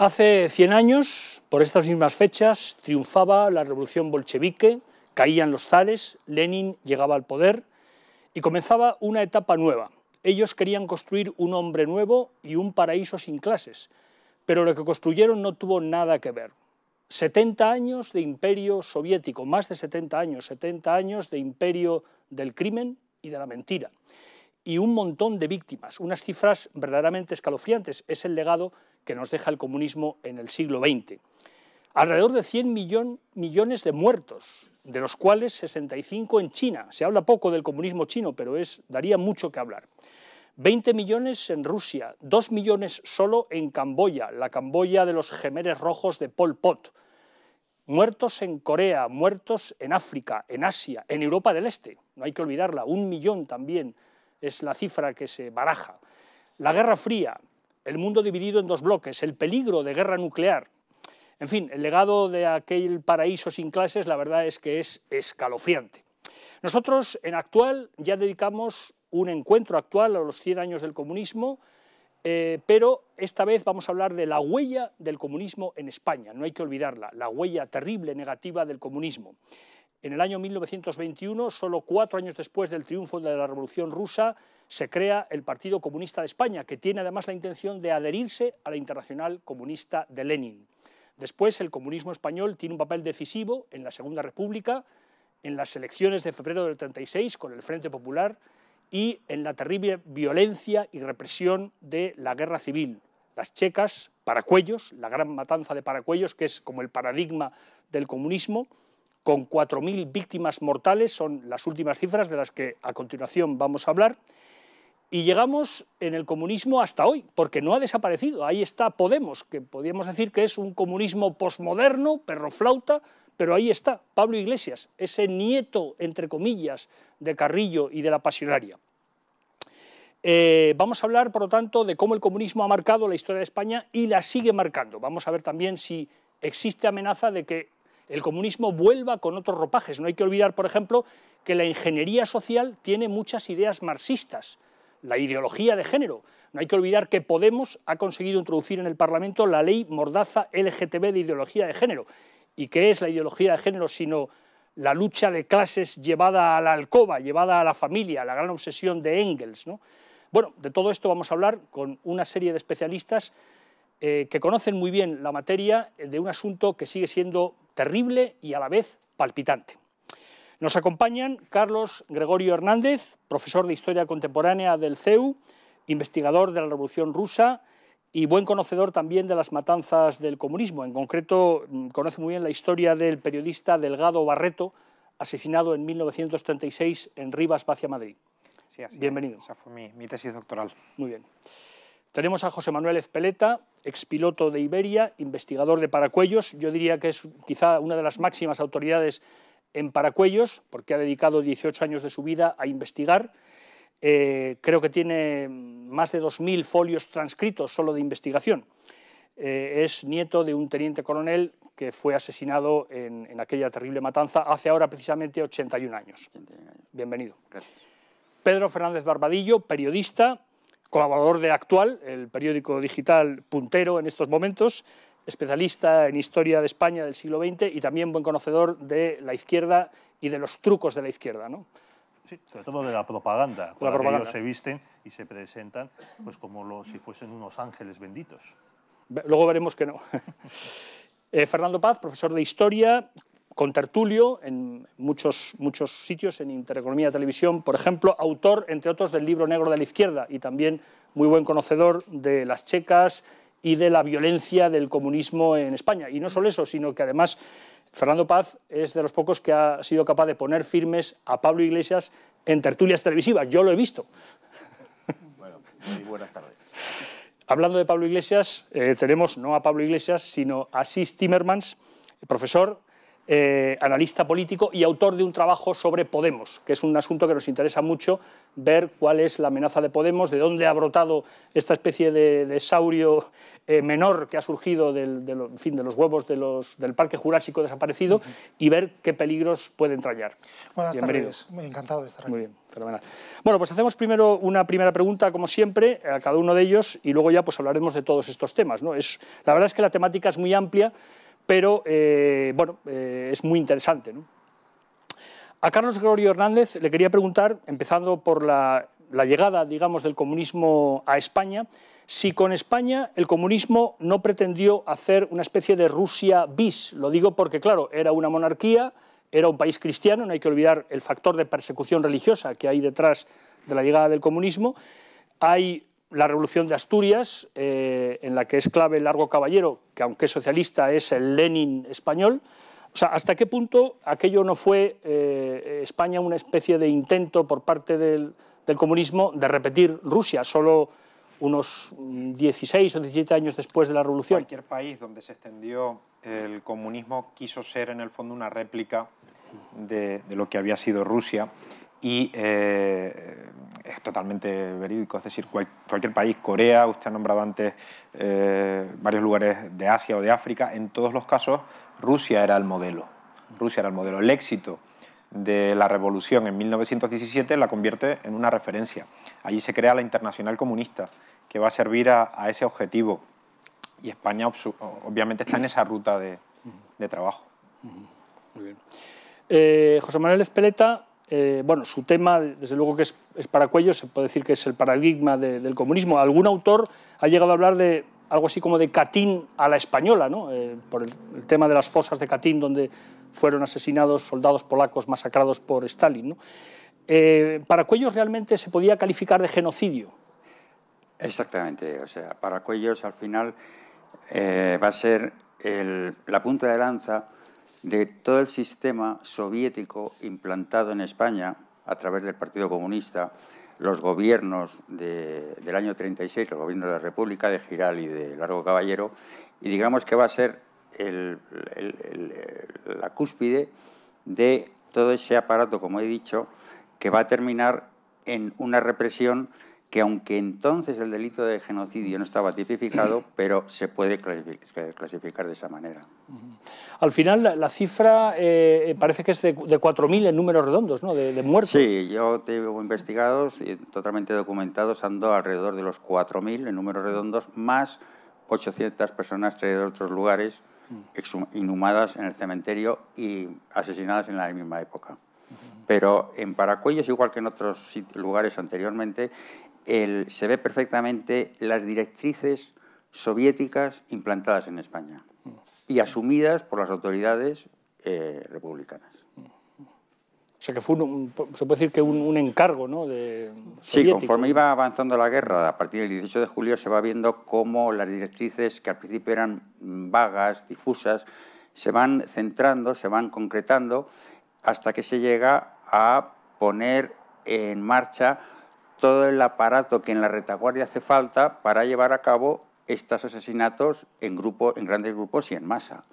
Hace 100 años, por estas mismas fechas, triunfaba la revolución bolchevique, caían los zares, Lenin llegaba al poder y comenzaba una etapa nueva. Ellos querían construir un hombre nuevo y un paraíso sin clases, pero lo que construyeron no tuvo nada que ver. 70 años de imperio soviético, más de 70 años de imperio del crimen y de la mentira. Y un montón de víctimas, unas cifras verdaderamente escalofriantes. Es el legado que nos deja el comunismo en el siglo XX. Alrededor de 100 millones de muertos, de los cuales 65 en China. Se habla poco del comunismo chino, pero daría mucho que hablar. 20 millones en Rusia, 2 millones solo en Camboya, la Camboya de los Jemeres Rojos de Pol Pot. Muertos en Corea, muertos en África, en Asia, en Europa del Este, no hay que olvidarla, 1 millón también es la cifra que se baraja. La Guerra Fría, el mundo dividido en dos bloques, el peligro de guerra nuclear. En fin, el legado de aquel paraíso sin clases, la verdad es que es escalofriante. Nosotros en Actual ya dedicamos un encuentro actual a los 100 años del comunismo, pero esta vez vamos a hablar de la huella del comunismo en España, no hay que olvidarla, la huella terrible, negativa del comunismo. En el año 1921, solo 4 años después del triunfo de la Revolución Rusa, se crea el Partido Comunista de España, que tiene además la intención de adherirse a la Internacional Comunista de Lenin. Después, el comunismo español tiene un papel decisivo en la Segunda República, en las elecciones de febrero del 36 con el Frente Popular y en la terrible violencia y represión de la Guerra Civil. Las checas, Paracuellos, la gran matanza de Paracuellos, que es como el paradigma del comunismo, con 4.000 víctimas mortales, son las últimas cifras de las que a continuación vamos a hablar. Y llegamos en el comunismo hasta hoy, porque no ha desaparecido. Ahí está Podemos, que podríamos decir que es un comunismo posmoderno, perroflauta, pero ahí está, Pablo Iglesias, ese nieto, entre comillas, de Carrillo y de la Pasionaria. Vamos a hablar, por lo tanto, de cómo el comunismo ha marcado la historia de España y la sigue marcando. Vamos a ver también si existe amenaza de que el comunismo vuelva con otros ropajes. No hay que olvidar, por ejemplo, que la ingeniería social tiene muchas ideas marxistas, la ideología de género. No hay que olvidar que Podemos ha conseguido introducir en el Parlamento la ley Mordaza LGTB de ideología de género. ¿Y qué es la ideología de género sino la lucha de clases llevada a la alcoba, llevada a la familia, la gran obsesión de Engels, ¿no? Bueno, de todo esto vamos a hablar con una serie de especialistas que conocen muy bien la materia de un asunto que sigue siendo terrible y a la vez palpitante. Nos acompañan Carlos Gregorio Hernández, profesor de Historia Contemporánea del CEU, investigador de la Revolución Rusa y buen conocedor también de las matanzas del comunismo. En concreto, conoce muy bien la historia del periodista Delgado Barreto, asesinado en 1936 en Rivas, Vacia, Madrid. Sí, así Bienvenido. Esa fue mi tesis doctoral. Muy bien. Tenemos a José Manuel Ezpeleta, expiloto de Iberia, investigador de Paracuellos. Yo diría que es quizá una de las máximas autoridades en Paracuellos, porque ha dedicado 18 años de su vida a investigar. Creo que tiene más de 2.000 folios transcritos solo de investigación. Es nieto de un teniente coronel que fue asesinado en aquella terrible matanza hace ahora precisamente 81 años. Bienvenido. Gracias. Pedro Fernández Barbadillo, periodista, colaborador de Actual, el periódico digital puntero en estos momentos, especialista en historia de España del siglo XX y también buen conocedor de la izquierda y de los trucos de la izquierda, ¿no? Sí, sobre todo de la propaganda, La propaganda. ellos se visten y se presentan pues como si fuesen unos ángeles benditos. Luego veremos que no. Fernando Paz, profesor de Historia, contertulio en muchos sitios, en Intereconomía Televisión, por ejemplo, autor, entre otros, del Libro Negro de la Izquierda y también muy buen conocedor de las checas y de la violencia del comunismo en España. Y no solo eso, sino que además Fernando Paz es de los pocos que ha sido capaz de poner firmes a Pablo Iglesias en tertulias televisivas. Yo lo he visto. Bueno, muy buenas tardes. Hablando de Pablo Iglesias, tenemos no a Pablo Iglesias, sino a Sis Timmermans, profesor, analista político y autor de un trabajo sobre Podemos, que es un asunto que nos interesa mucho, ver cuál es la amenaza de Podemos, de dónde ha brotado esta especie de saurio menor que ha surgido en fin, de los huevos del Parque Jurásico desaparecido y ver qué peligros pueden traer. Buenas tardes, muy encantado de estar aquí. Muy bien, fenomenal. Bueno, pues hacemos primero una primera pregunta, como siempre, a cada uno de ellos y luego ya pues hablaremos de todos estos temas, ¿no? La verdad es que la temática es muy amplia, pero bueno, es muy interesante, ¿no? A Carlos Gregorio Hernández le quería preguntar, empezando por la llegada, digamos, del comunismo a España, si con España el comunismo no pretendió hacer una especie de Rusia bis. Lo digo porque, claro, era una monarquía, era un país cristiano, no hay que olvidar el factor de persecución religiosa que hay detrás de la llegada del comunismo. Hay la Revolución de Asturias, en la que es clave Largo Caballero, que aunque es socialista es el Lenin español. O sea, ¿hasta qué punto aquello no fue España una especie de intento por parte del comunismo de repetir Rusia, solo unos 16 o 17 años después de la Revolución? Cualquier país donde se extendió el comunismo quiso ser en el fondo una réplica de lo que había sido Rusia y es totalmente verídico, es decir, cualquier país, Corea, usted ha nombrado antes varios lugares de Asia o de África, en todos los casos Rusia era el modelo. Rusia era el modelo. El éxito de la revolución en 1917 la convierte en una referencia. Allí se crea la Internacional Comunista, que va a servir a ese objetivo. Y España obviamente está en esa ruta de trabajo. Muy bien. José Manuel Ezpeleta, bueno, su tema, desde luego que es para Cuello, se puede decir que es el paradigma del comunismo. Algún autor ha llegado a hablar de algo así como de Katyn a la española, ¿no? Por el tema de las fosas de Katyn, donde fueron asesinados soldados polacos masacrados por Stalin, ¿no? ¿Para Cuellos realmente se podía calificar de genocidio? Exactamente, o sea, para Cuellos al final va a ser la punta de lanza de todo el sistema soviético implantado en España a través del Partido Comunista, los gobiernos del año 36, los gobiernos de la República, de Giral y de Largo Caballero, y digamos que va a ser la cúspide de todo ese aparato, como he dicho, que va a terminar en una represión que, aunque entonces el delito de genocidio no estaba tipificado, pero se puede clasificar de esa manera. Al final, la cifra parece que es de 4.000 en números redondos, ¿no? De muertos. Sí, yo tengo investigados y totalmente documentados, ando alrededor de los 4.000 en números redondos, más 800 personas de otros lugares inhumadas en el cementerio y asesinadas en la misma época. Pero en Paracuellos, igual que en otros lugares anteriormente, se ve perfectamente las directrices soviéticas implantadas en España y asumidas por las autoridades republicanas. O sea que fue se puede decir que un encargo, ¿no? Sí, conforme iba avanzando la guerra, a partir del 18 de julio se va viendo cómo las directrices, que al principio eran vagas, difusas, se van centrando, se van concretando, hasta que se llega a poner en marcha todo el aparato que en la retaguardia hace falta para llevar a cabo estos asesinatos en grandes grupos y en masa,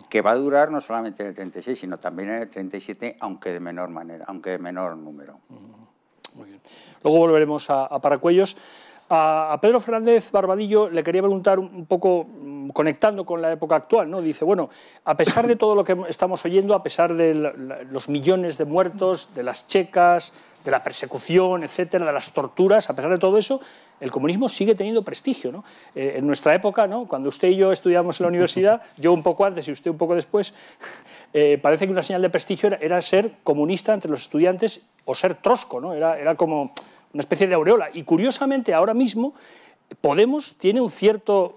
que va a durar no solamente en el 36, sino también en el 37, aunque de menor manera, aunque de menor número. Muy bien. Luego volveremos a Paracuellos. A Pedro Fernández Barbadillo le quería preguntar un poco, conectando con la época actual, ¿no? Dice, bueno, a pesar de todo lo que estamos oyendo, a pesar de los millones de muertos, de las checas, de la persecución, etcétera, de las torturas, a pesar de todo eso, el comunismo sigue teniendo prestigio, ¿no? En nuestra época, ¿no? Cuando usted y yo estudiamos en la universidad, yo un poco antes y usted un poco después, parece que una señal de prestigio era ser comunista entre los estudiantes o ser trosco, ¿no? Era como una especie de aureola. Y curiosamente, ahora mismo, Podemos tiene un cierto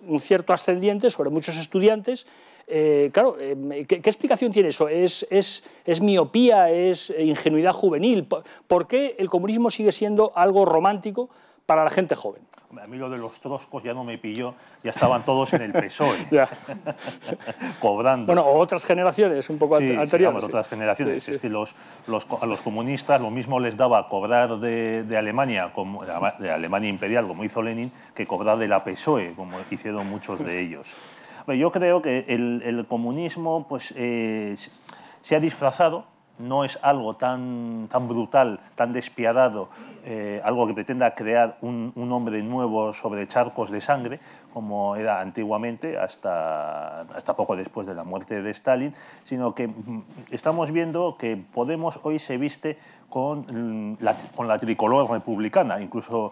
ascendiente sobre muchos estudiantes. Claro, ¿qué explicación tiene eso? ¿Es miopía? ¿Es ingenuidad juvenil? ¿Por qué el comunismo sigue siendo algo romántico para la gente joven? A mí lo de los troscos ya no me pilló, ya estaban todos en el PSOE, cobrando. Bueno, o otras generaciones un poco anteriores. Sí, otras generaciones. Sí. Es que a los comunistas lo mismo les daba cobrar de Alemania, de Alemania imperial, como hizo Lenin, que cobrar de la PSOE, como hicieron muchos de ellos. Yo creo que el comunismo pues, Se ha disfrazado, no es algo tan brutal, tan despiadado, algo que pretenda crear un hombre nuevo sobre charcos de sangre, como era antiguamente, hasta poco después de la muerte de Stalin, sino que estamos viendo que Podemos hoy se viste con la tricolor republicana, incluso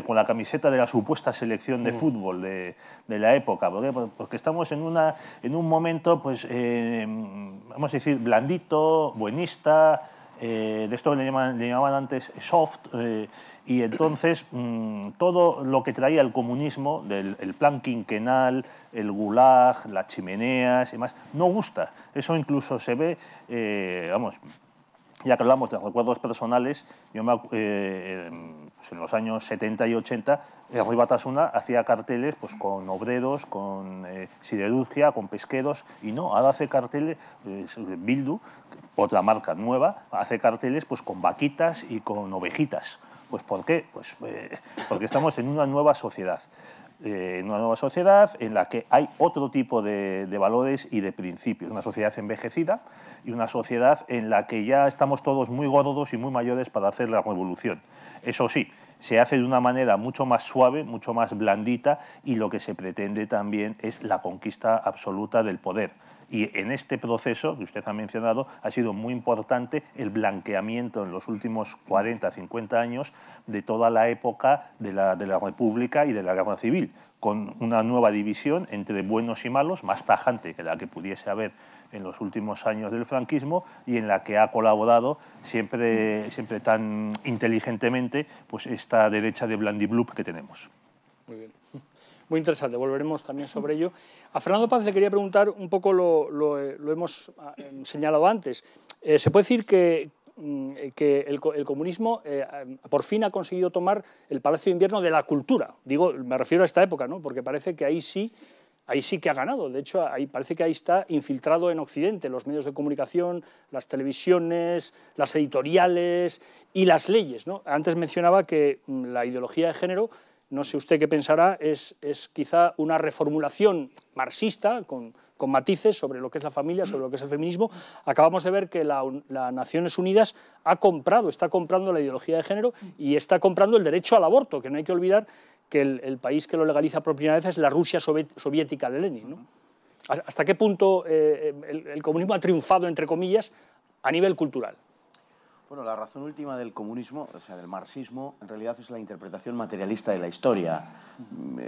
con la camiseta de la supuesta selección de fútbol de la época, porque estamos en un momento, pues, vamos a decir, blandito, buenista, de esto que le llamaban antes soft, y entonces todo lo que traía el comunismo, el plan quinquenal, el gulag, las chimeneas y demás, no gusta. Eso incluso se ve, vamos, ya que hablamos de recuerdos personales, yo pues en los años 70 y 80, Herri Batasuna hacía carteles pues, con obreros, con siderurgia, con pesqueros, y no, ahora hace carteles, Bildu, otra marca nueva, hace carteles pues, con vaquitas y con ovejitas. Pues ¿por qué? Pues, porque estamos en una nueva sociedad. En la que hay otro tipo de valores y de principios. Una sociedad envejecida y una sociedad en la que ya estamos todos muy gordos y muy mayores para hacer la revolución. Eso sí, se hace de una manera mucho más suave, mucho más blandita, y lo que se pretende también es la conquista absoluta del poder. Y en este proceso que usted ha mencionado ha sido muy importante el blanqueamiento en los últimos 40, 50 años de toda la época de la República y de la Guerra Civil, con una nueva división entre buenos y malos, más tajante que la que pudiese haber en los últimos años del franquismo, y en la que ha colaborado siempre tan inteligentemente pues esta derecha de blandiblup que tenemos. Muy bien. Muy interesante, volveremos también sobre ello. A Fernando Paz le quería preguntar un poco, lo hemos señalado antes. ¿Se puede decir que el comunismo por fin ha conseguido tomar el Palacio de Invierno de la cultura? Digo, me refiero a esta época, ¿no? Porque parece que ahí sí que ha ganado. De hecho, parece que ahí está infiltrado en Occidente los medios de comunicación, las televisiones, las editoriales y las leyes, ¿no? Antes mencionaba que la ideología de género, no sé usted qué pensará, es quizá una reformulación marxista con matices sobre lo que es la familia, sobre lo que es el feminismo. Acabamos de ver que las Naciones Unidas está comprando la ideología de género y está comprando el derecho al aborto, que no hay que olvidar que el país que lo legaliza por primera vez es la Rusia soviética de Lenin, ¿no? ¿Hasta qué punto el comunismo ha triunfado, entre comillas, a nivel cultural? Bueno, la razón última del comunismo, o sea, del marxismo, en realidad es la interpretación materialista de la historia.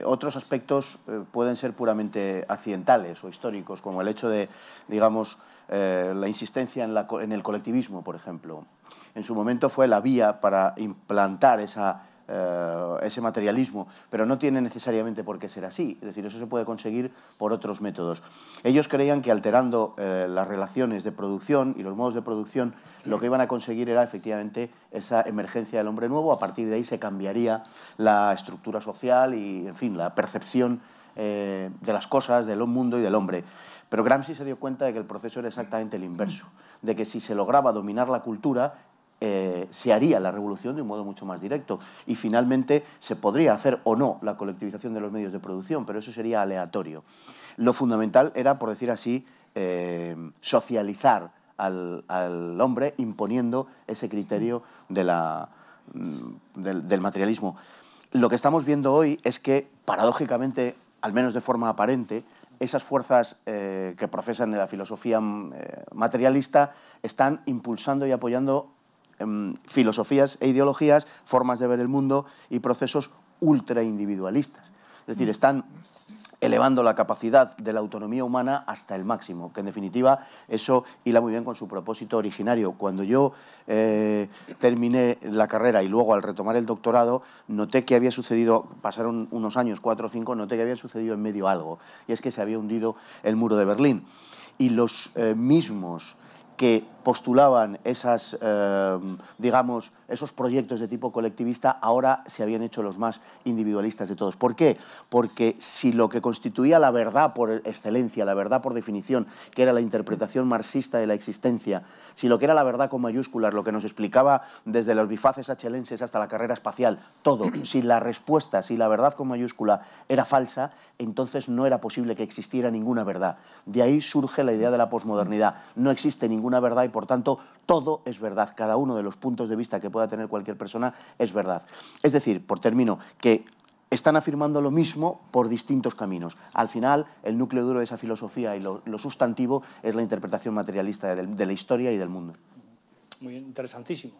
Otros aspectos pueden ser puramente accidentales o históricos, como el hecho de, digamos, la insistencia en el colectivismo, por ejemplo. En su momento fue la vía para implantar ese materialismo, pero no tiene necesariamente por qué ser así. Es decir, eso se puede conseguir por otros métodos. Ellos creían que alterando las relaciones de producción y los modos de producción, lo que iban a conseguir era efectivamente esa emergencia del hombre nuevo. A partir de ahí se cambiaría la estructura social y, en fin, la percepción de las cosas, del mundo y del hombre. Pero Gramsci se dio cuenta de que el proceso era exactamente el inverso, de que si se lograba dominar la cultura, se haría la revolución de un modo mucho más directo, y finalmente se podría hacer o no la colectivización de los medios de producción, pero eso sería aleatorio. Lo fundamental era, por decir así, socializar al hombre imponiendo ese criterio del materialismo. Lo que estamos viendo hoy es que, paradójicamente, al menos de forma aparente, esas fuerzas que profesan la filosofía materialista están impulsando y apoyando filosofías e ideologías, formas de ver el mundo y procesos ultraindividualistas. Es decir, están elevando la capacidad de la autonomía humana hasta el máximo, que en definitiva eso hila muy bien con su propósito originario. Cuando yo terminé la carrera y luego al retomar el doctorado, noté que había sucedido, pasaron unos años, 4 o 5, noté que había sucedido en medio algo, y es que se había hundido el muro de Berlín. Y los mismos que postulaban esas, digamos, esos proyectos de tipo colectivista, ahora se habían hecho los más individualistas de todos. ¿Por qué? Porque si lo que constituía la verdad por excelencia, la verdad por definición, que era la interpretación marxista de la existencia, si lo que era la verdad con mayúsculas, lo que nos explicaba desde los bifaces achelenses hasta la carrera espacial, todo, si la respuesta, si la verdad con mayúscula era falsa, entonces no era posible que existiera ninguna verdad. De ahí surge la idea de la posmodernidad. No existe ninguna verdad y, por tanto, todo es verdad. Cada uno de los puntos de vista que pueda tener cualquier persona es verdad. Es decir, por término, que están afirmando lo mismo por distintos caminos. Al final, el núcleo duro de esa filosofía y lo sustantivo es la interpretación materialista de la historia y del mundo. Muy interesantísimo.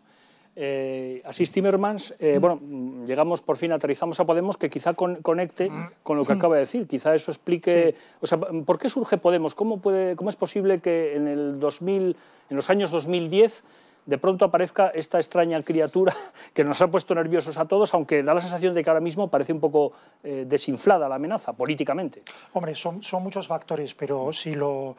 Asís Timmermans, bueno, llegamos por fin, aterrizamos a Podemos, que quizá conecte con lo que acaba de decir, quizá eso explique, sí. O sea, ¿por qué surge Podemos? ¿Cómo es posible que en los años 2010 de pronto aparezca esta extraña criatura que nos ha puesto nerviosos a todos, aunque da la sensación de que ahora mismo parece un poco desinflada la amenaza políticamente? Hombre, son muchos factores, pero si lo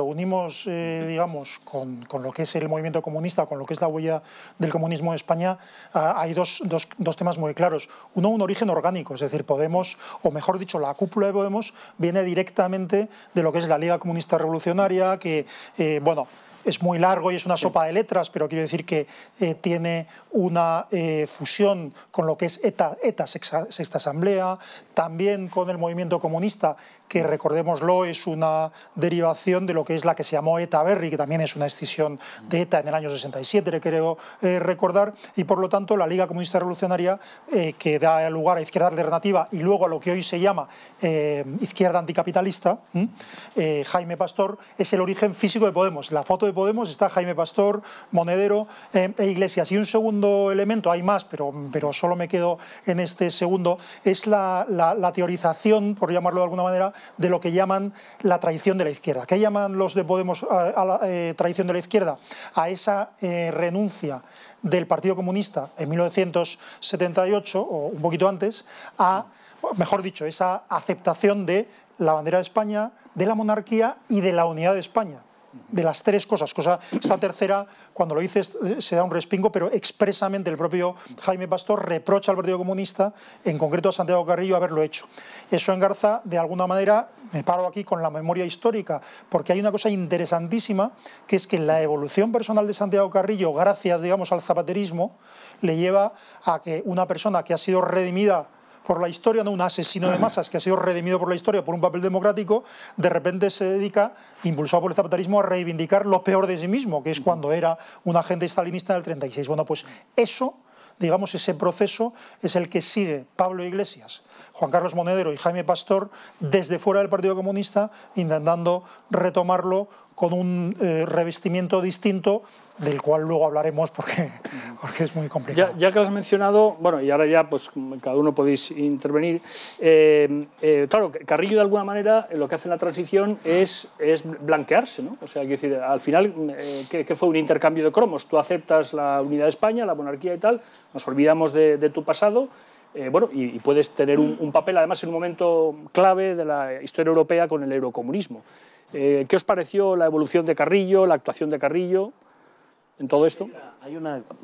unimos, digamos, con lo que es el movimiento comunista, con lo que es la huella del comunismo en España, hay dos temas muy claros. Uno, un origen orgánico, es decir, Podemos, o mejor dicho, la cúpula de Podemos, viene directamente de lo que es la Liga Comunista Revolucionaria, que, bueno, es muy largo y es una sopa de letras, pero quiero decir que tiene una fusión con lo que es ETA Sexta Asamblea, también con el movimiento comunista, que recordémoslo es una derivación de lo que es la que se llamó ETA Berri, que también es una escisión de ETA en el año 67, creo recordar, y por lo tanto la Liga Comunista Revolucionaria, que da lugar a Izquierda Alternativa y luego a lo que hoy se llama Izquierda Anticapitalista, Jaime Pastor, es el origen físico de Podemos. La foto de Podemos está Jaime Pastor, Monedero e Iglesias. Y un segundo elemento, hay más, pero solo me quedo en este segundo, es la teorización, por llamarlo de alguna manera, de lo que llaman la traición de la izquierda. ¿Qué llaman los de Podemos a la traición de la izquierda? A esa renuncia del Partido Comunista en 1978, o un poquito antes, mejor dicho, esa aceptación de la bandera de España, de la monarquía y de la unidad de España. De las tres cosas. Esta tercera, cuando lo dices, se da un respingo, pero expresamente el propio Jaime Pastor reprocha al Partido Comunista, en concreto a Santiago Carrillo, haberlo hecho. Eso engarza, de alguna manera, me paro aquí con la memoria histórica, porque hay una cosa interesantísima, que es que la evolución personal de Santiago Carrillo, gracias, digamos, al zapaterismo, le lleva a que una persona que ha sido redimida por la historia, no un asesino de masas que ha sido redimido por la historia por un papel democrático, de repente se dedica, impulsado por el zapaterismo, a reivindicar lo peor de sí mismo, que es cuando era un agente stalinista en el 36. Bueno, pues eso, digamos, ese proceso es el que sigue Pablo Iglesias, Juan Carlos Monedero y Jaime Pastor desde fuera del Partido Comunista, intentando retomarlo con un revestimiento distinto, del cual luego hablaremos porque es muy complicado. Ya que lo has mencionado, bueno, y ahora ya pues cada uno podéis intervenir, claro, Carrillo de alguna manera lo que hace en la transición es blanquearse, ¿no? O sea, quiero decir, al final, ¿qué fue un intercambio de cromos? Tú aceptas la unidad de España, la monarquía y tal, nos olvidamos de tu pasado, bueno, y puedes tener un papel, además, en un momento clave de la historia europea con el eurocomunismo. ¿Qué os pareció la evolución de Carrillo, la actuación de Carrillo en todo esto?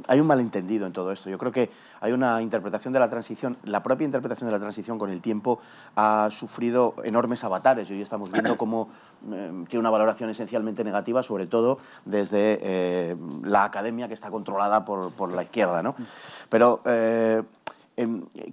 Hay un malentendido en todo esto. Yo creo que hay una interpretación de la transición, la propia interpretación de la transición con el tiempo ha sufrido enormes avatares y hoy estamos viendo cómo tiene una valoración esencialmente negativa, sobre todo desde la academia, que está controlada por la izquierda, ¿no? Pero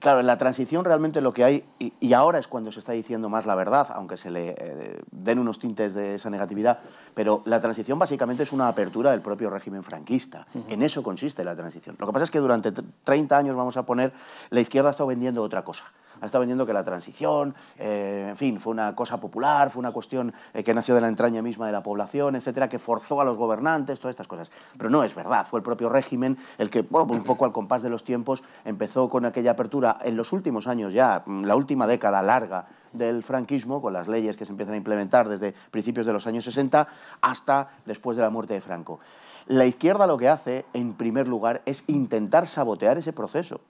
claro, en la transición realmente lo que hay, y ahora es cuando se está diciendo más la verdad, aunque se le den unos tintes de esa negatividad, pero la transición básicamente es una apertura del propio régimen franquista. En eso consiste la transición. Lo que pasa es que durante 30 años, vamos a poner, la izquierda ha estado vendiendo otra cosa. Ha estado vendiendo que la transición, en fin, fue una cosa popular, fue una cuestión que nació de la entraña misma de la población, etcétera, que forzó a los gobernantes, todas estas cosas. Pero no es verdad, fue el propio régimen el que, bueno, un poco al compás de los tiempos, empezó con aquella apertura en los últimos años ya, la última década larga del franquismo, con las leyes que se empiezan a implementar desde principios de los años 60 hasta después de la muerte de Franco. La izquierda lo que hace, en primer lugar, es intentar sabotear ese proceso.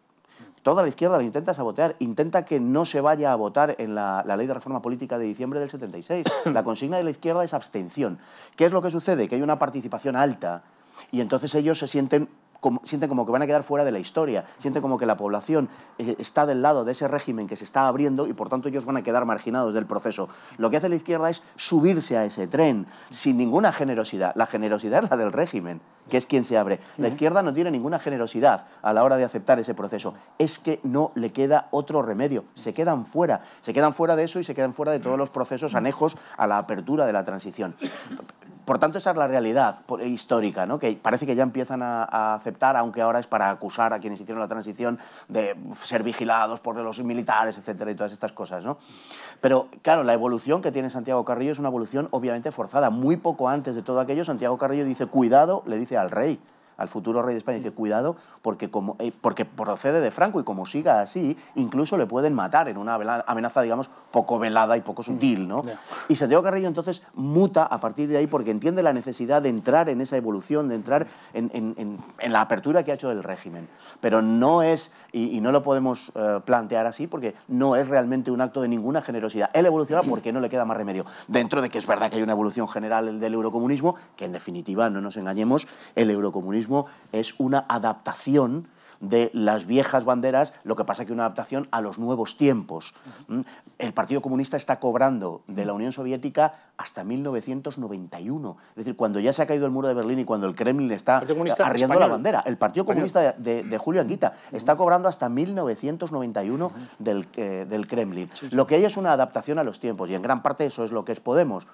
Toda la izquierda lo intenta sabotear, intenta que no se vaya a votar en la ley de reforma política de diciembre del 76. La consigna de la izquierda es abstención. ¿Qué es lo que sucede? Que hay una participación alta y entonces ellos se sienten como que van a quedar fuera de la historia, sienten como que la población está del lado de ese régimen que se está abriendo y por tanto ellos van a quedar marginados del proceso. Lo que hace la izquierda es subirse a ese tren sin ninguna generosidad. La generosidad es la del régimen, que es quien se abre. La izquierda no tiene ninguna generosidad a la hora de aceptar ese proceso. Es que no le queda otro remedio. Se quedan fuera de eso y se quedan fuera de todos los procesos anejos a la apertura de la transición. Por tanto, esa es la realidad histórica, ¿no? Que parece que ya empiezan a aceptar, aunque ahora es para acusar a quienes hicieron la transición de ser vigilados por los militares, etcétera, y todas estas cosas, ¿no? Pero, claro, la evolución que tiene Santiago Carrillo es una evolución obviamente forzada. Muy poco antes de todo aquello, Santiago Carrillo dice, cuidado, le dice al rey, al futuro rey de España, dice, cuidado, porque procede de Franco y como siga así, incluso le pueden matar en una amenaza, digamos, poco velada y poco sutil, ¿no? Y Santiago Carrillo entonces muta a partir de ahí porque entiende la necesidad de entrar en esa evolución, de entrar en la apertura que ha hecho del régimen. Pero no es, y no lo podemos plantear así, porque no es realmente un acto de ninguna generosidad. Él evoluciona porque no le queda más remedio. Dentro de que es verdad que hay una evolución general del eurocomunismo, que en definitiva, no nos engañemos, el eurocomunismo es una adaptación de las viejas banderas, lo que pasa que una adaptación a los nuevos tiempos. El Partido Comunista está cobrando de la Unión Soviética hasta 1991. Es decir, cuando ya se ha caído el muro de Berlín y cuando el Kremlin está arriando la bandera. El Partido Comunista de Julio Anguita está cobrando hasta 1991 del Kremlin. Lo que hay es una adaptación a los tiempos y en gran parte eso es lo que es Podemos.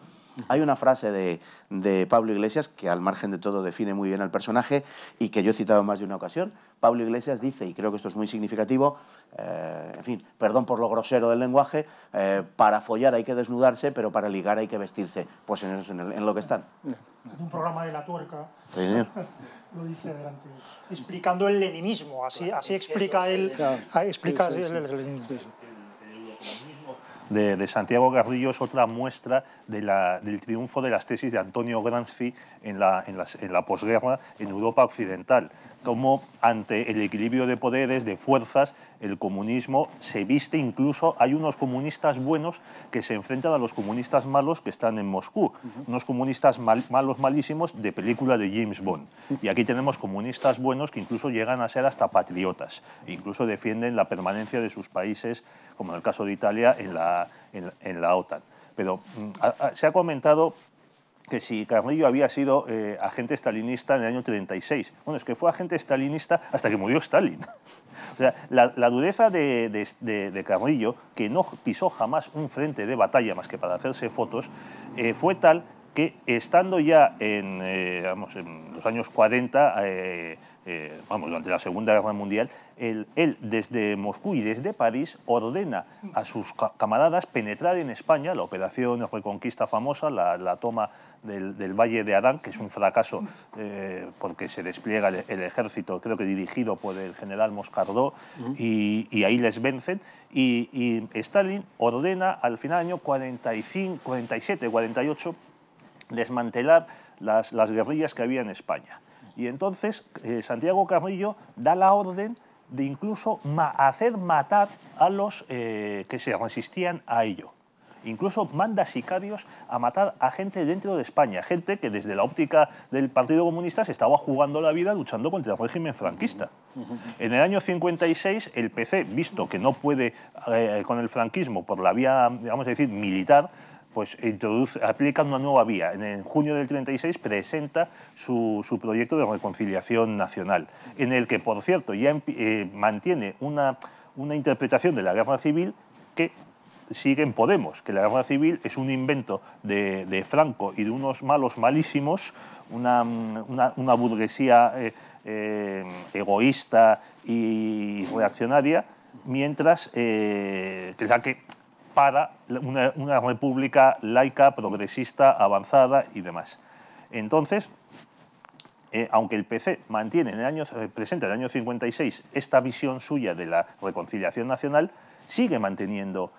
Hay una frase de Pablo Iglesias que al margen de todo define muy bien al personaje y que yo he citado en más de una ocasión. Pablo Iglesias dice, y creo que esto es muy significativo, en fin, perdón por lo grosero del lenguaje, para follar hay que desnudarse, pero para ligar hay que vestirse. Pues en eso es en lo que están. En un programa de La Tuerca, sí, señor, lo dice adelante, explicando el leninismo, así explica él, explica el leninismo. De Santiago Carrillo es otra muestra del triunfo de las tesis de Antonio Gramsci en la posguerra en Europa occidental, como ante el equilibrio de poderes, de fuerzas, el comunismo se viste, incluso hay unos comunistas buenos que se enfrentan a los comunistas malos que están en Moscú, unos comunistas malos, malísimos, de película de James Bond. Y aquí tenemos comunistas buenos que incluso llegan a ser hasta patriotas, e incluso defienden la permanencia de sus países, como en el caso de Italia, en la OTAN. Pero se ha comentado que si Carrillo había sido agente stalinista en el año 36. Bueno, es que fue agente stalinista hasta que murió Stalin. O sea, la dureza de Carrillo, que no pisó jamás un frente de batalla más que para hacerse fotos, fue tal que estando ya en los años 40, durante la Segunda Guerra Mundial, él desde Moscú y desde París ordena a sus camaradas penetrar en España, la operación Reconquista famosa, la toma del Valle de Arán, que es un fracaso porque se despliega el ejército, creo que dirigido por el general Moscardó, y ahí les vencen, y Stalin ordena al final del año 45, 47, 48, desmantelar las guerrillas que había en España. Y entonces Santiago Carrillo da la orden de incluso hacer matar a los que se resistían a ello. Incluso manda sicarios a matar a gente dentro de España, gente que desde la óptica del Partido Comunista se estaba jugando la vida luchando contra el régimen franquista. En el año 56 el PC, visto que no puede con el franquismo por la vía, digamos decir, militar, pues aplica una nueva vía. En junio del 36 presenta su proyecto de reconciliación nacional, en el que, por cierto, ya mantiene una interpretación de la guerra civil que sigue en Podemos, que la guerra civil es un invento de Franco y de unos malos malísimos, una burguesía egoísta y reaccionaria, mientras que la que para una república laica, progresista, avanzada y demás. Entonces, aunque el PC mantiene presenta en el año 56 esta visión suya de la reconciliación nacional, sigue manteniendo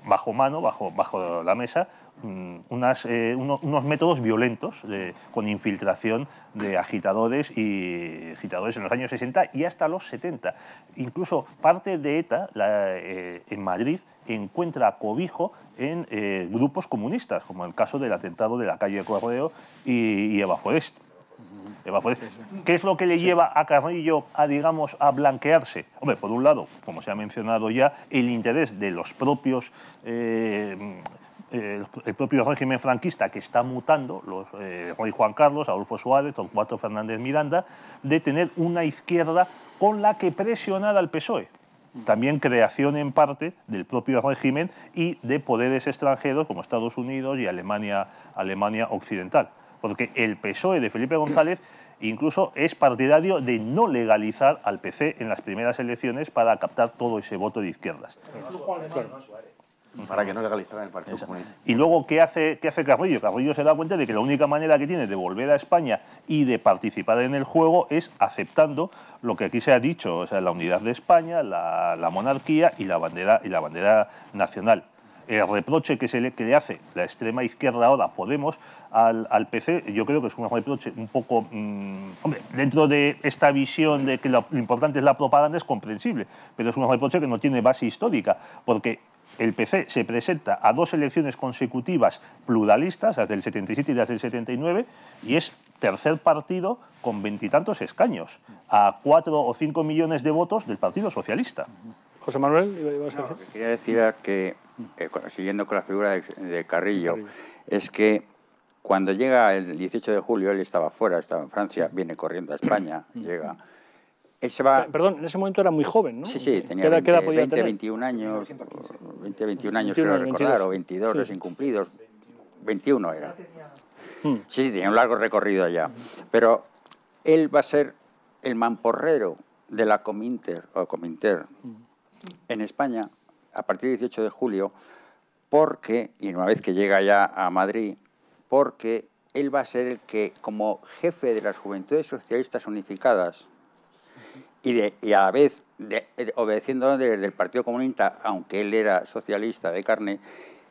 bajo mano, bajo la mesa, unos métodos violentos con infiltración de agitadores en los años 60 y hasta los 70. Incluso parte de ETA en Madrid encuentra cobijo en grupos comunistas, como el caso del atentado de la calle Correo y Eva Forest. ¿Qué es lo que le lleva a Carrillo digamos, a blanquearse? Hombre, por un lado, como se ha mencionado ya, el interés de los propios el propio régimen franquista que está mutando, Rey Juan Carlos, Adolfo Suárez, Torcuato Fernández Miranda, de tener una izquierda con la que presionar al PSOE. También creación en parte del propio régimen y de poderes extranjeros como Estados Unidos y Alemania Occidental. Porque el PSOE de Felipe González incluso es partidario de no legalizar al PC en las primeras elecciones para captar todo ese voto de izquierdas. Para que no legalizaran el Partido Comunista. Y luego, ¿qué hace Carrillo? Carrillo se da cuenta de que la única manera que tiene de volver a España y de participar en el juego es aceptando lo que aquí se ha dicho, o sea, la unidad de España, la monarquía y la bandera nacional. El reproche que le hace la extrema izquierda ahora, Podemos, al PC, yo creo que es un reproche un poco... hombre, dentro de esta visión de que lo importante es la propaganda es comprensible, pero es un reproche que no tiene base histórica, porque el PC se presenta a 2 elecciones consecutivas pluralistas, las del 77 y las del 79, y es tercer partido con 20 y tantos escaños, a 4 o 5 millones de votos del Partido Socialista. José Manuel, ¿ibas a decir? Lo que quería decir era que, siguiendo con la figura de Carrillo, es que cuando llega el 18 de julio, él estaba fuera, estaba en Francia, viene corriendo a España, llega... Él se va... Perdón, en ese momento era muy joven, ¿no? Sí, tenía 20, 21 años, 20, 21 años, creo recordar, o 22 recién cumplidos, 21 era. Sí, tenía un largo recorrido ya. Pero él va a ser el mamporrero de la Cominter en España a partir del 18 de julio, porque, y una vez que llega ya a Madrid, porque él va a ser el que, como jefe de las Juventudes Socialistas Unificadas, y a la vez obedeciendo desde el Partido Comunista, aunque él era socialista de carne,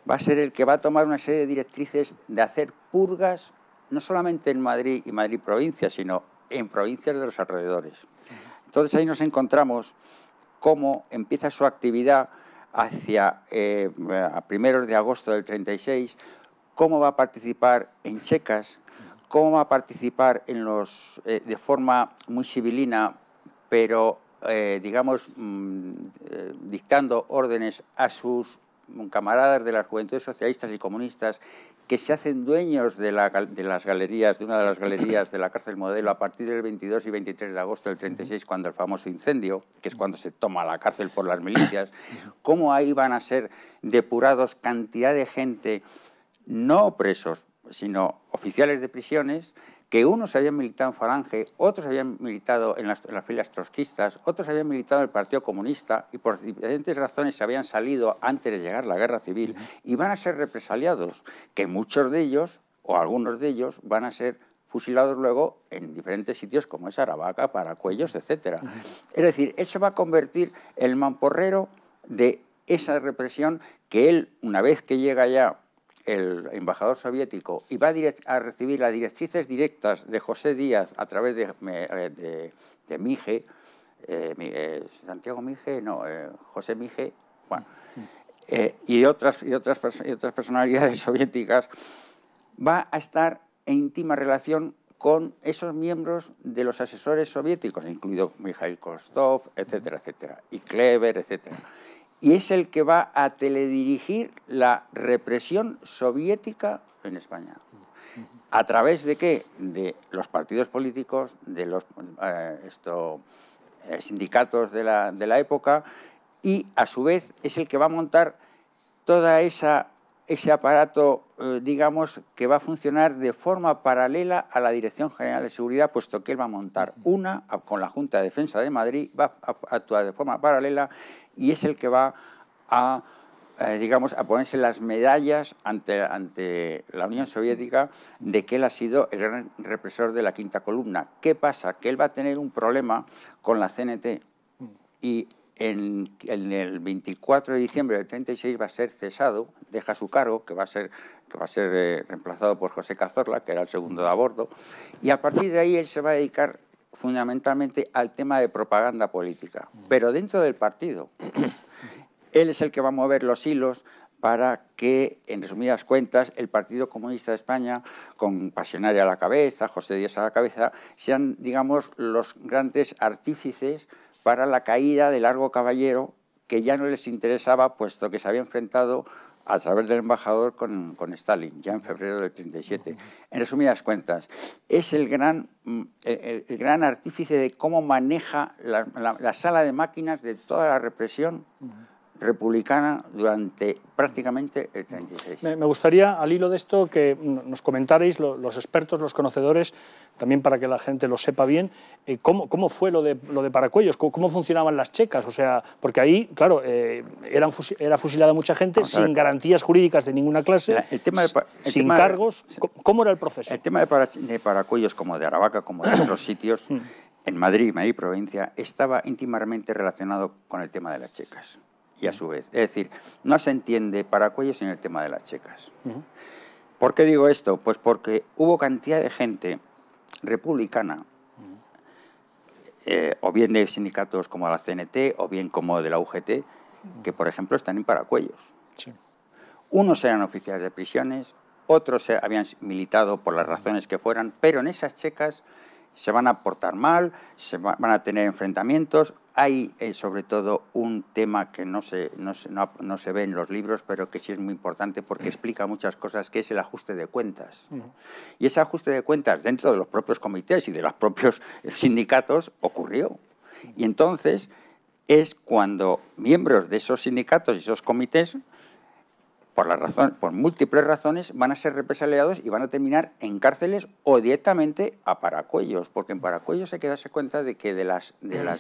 va a ser el que va a tomar una serie de directrices de hacer purgas, no solamente en Madrid y Madrid provincia, sino en provincias de los alrededores. Entonces ahí nos encontramos cómo empieza su actividad hacia a primeros de agosto del 36, cómo va a participar en checas, cómo va a participar en de forma muy civilina, pero, digamos, dictando órdenes a sus camaradas de las Juventudes Socialistas y Comunistas que se hacen dueños de una de las galerías de la cárcel Modelo a partir del 22 y 23 de agosto del 36, cuando el famoso incendio, que es cuando se toma la cárcel por las milicias, cómo ahí van a ser depurados cantidad de gente, no presos, sino oficiales de prisiones, que unos habían militado en Falange, otros habían militado en las filas trotskistas, otros habían militado en el Partido Comunista y por diferentes razones se habían salido antes de llegar la Guerra Civil y van a ser represaliados, que muchos de ellos, o algunos de ellos, van a ser fusilados luego en diferentes sitios como es Aravaca, Paracuellos, etc. Es decir, él se va a convertir en el mamporrero de esa represión que él, una vez que llega ya el embajador soviético y va a recibir las directrices directas de José Díaz a través de Mige, Santiago Mige, no, José Mige, bueno, y otras personalidades soviéticas, va a estar en íntima relación con esos miembros de los asesores soviéticos, incluido Mikhail Kostov, etcétera, etcétera, y Kleber, etcétera. Y es el que va a teledirigir la represión soviética en España. ¿A través de qué? De los partidos políticos, de los sindicatos de la época, y a su vez es el que va a montar toda ese aparato, digamos, que va a funcionar de forma paralela a la Dirección General de Seguridad, puesto que él va a montar una con la Junta de Defensa de Madrid, va a actuar de forma paralela y es el que va a, digamos, a ponerse las medallas ante la Unión Soviética de que él ha sido el gran represor de la quinta columna. ¿Qué pasa? Que él va a tener un problema con la CNT y en el 24 de diciembre del 36 va a ser cesado, deja su cargo, que va a ser reemplazado por José Cazorla, que era el segundo de a bordo, y a partir de ahí él se va a dedicar fundamentalmente al tema de propaganda política, pero dentro del partido. Él es el que va a mover los hilos para que, en resumidas cuentas, el Partido Comunista de España, con Pasionaria a la cabeza, José Díaz a la cabeza, sean, digamos, los grandes artífices para la caída de Largo Caballero, que ya no les interesaba, puesto que se había enfrentado a través del embajador con Stalin, ya en febrero del 37. En resumidas cuentas, es el gran artífice de cómo maneja la sala de máquinas de toda la represión republicana durante prácticamente el 36. Me gustaría, al hilo de esto, que nos comentarais, los expertos, los conocedores, también para que la gente lo sepa bien, cómo fue lo de Paracuellos, cómo funcionaban las checas, o sea, porque ahí, claro, era fusilada mucha gente sin garantías jurídicas de ninguna clase, sin cargos. ¿Cómo era el proceso? El tema de Paracuellos, como de Aravaca, como de otros sitios, en Madrid provincia, estaba íntimamente relacionado con el tema de las checas. Y a su vez, es decir, no se entiende Paracuellos sin el tema de las checas. ¿Por qué digo esto? Pues porque hubo cantidad de gente republicana, o bien de sindicatos como la CNT, o bien como de la UGT, que por ejemplo están en Paracuellos. Sí. Unos eran oficiales de prisiones, otros habían militado por las razones que fueran, pero en esas checas se van a portar mal, van a tener enfrentamientos. Hay, sobre todo, un tema que no se ve en los libros, pero que sí es muy importante porque explica muchas cosas, que es el ajuste de cuentas. Y ese ajuste de cuentas dentro de los propios comités y de los propios sindicatos ocurrió. Y entonces es cuando miembros de esos sindicatos y esos comités, por múltiples razones, van a ser represaliados y van a terminar en cárceles o directamente a Paracuellos, porque en Paracuellos hay que darse cuenta de que de las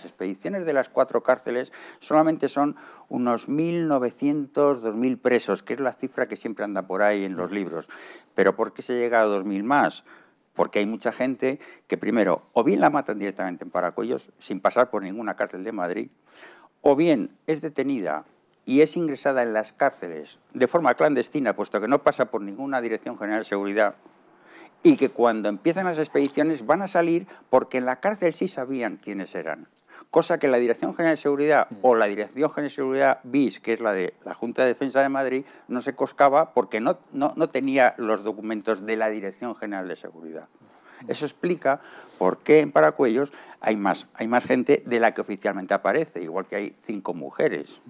expediciones de las 4 cárceles solamente son unos 1.900, 2.000 presos, que es la cifra que siempre anda por ahí en los libros. ¿Pero por qué se llega a 2.000 más? Porque hay mucha gente que primero o bien la matan directamente en Paracuellos sin pasar por ninguna cárcel de Madrid, o bien es detenida y es ingresada en las cárceles de forma clandestina, puesto que no pasa por ninguna Dirección General de Seguridad, y que cuando empiezan las expediciones van a salir porque en la cárcel sí sabían quiénes eran. Cosa que la Dirección General de Seguridad o la Dirección General de Seguridad BIS, que es la de la Junta de Defensa de Madrid, no se coscaba porque no tenía los documentos de la Dirección General de Seguridad. Eso explica por qué en Paracuellos hay más gente de la que oficialmente aparece, igual que hay 5 mujeres.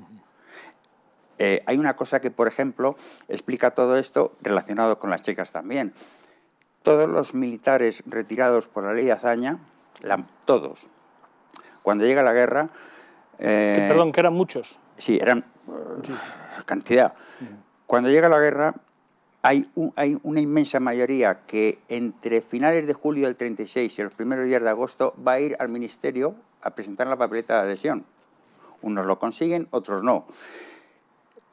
Hay una cosa que, por ejemplo, explica todo esto relacionado con las checas también. Todos los militares retirados por la ley Azaña, todos, cuando llega la guerra... Perdón, que eran muchos. Sí, eran cantidad. Cuando llega la guerra hay una inmensa mayoría que entre finales de julio del 36 y los primeros días de agosto va a ir al ministerio a presentar la papeleta de adhesión. Unos lo consiguen, otros no.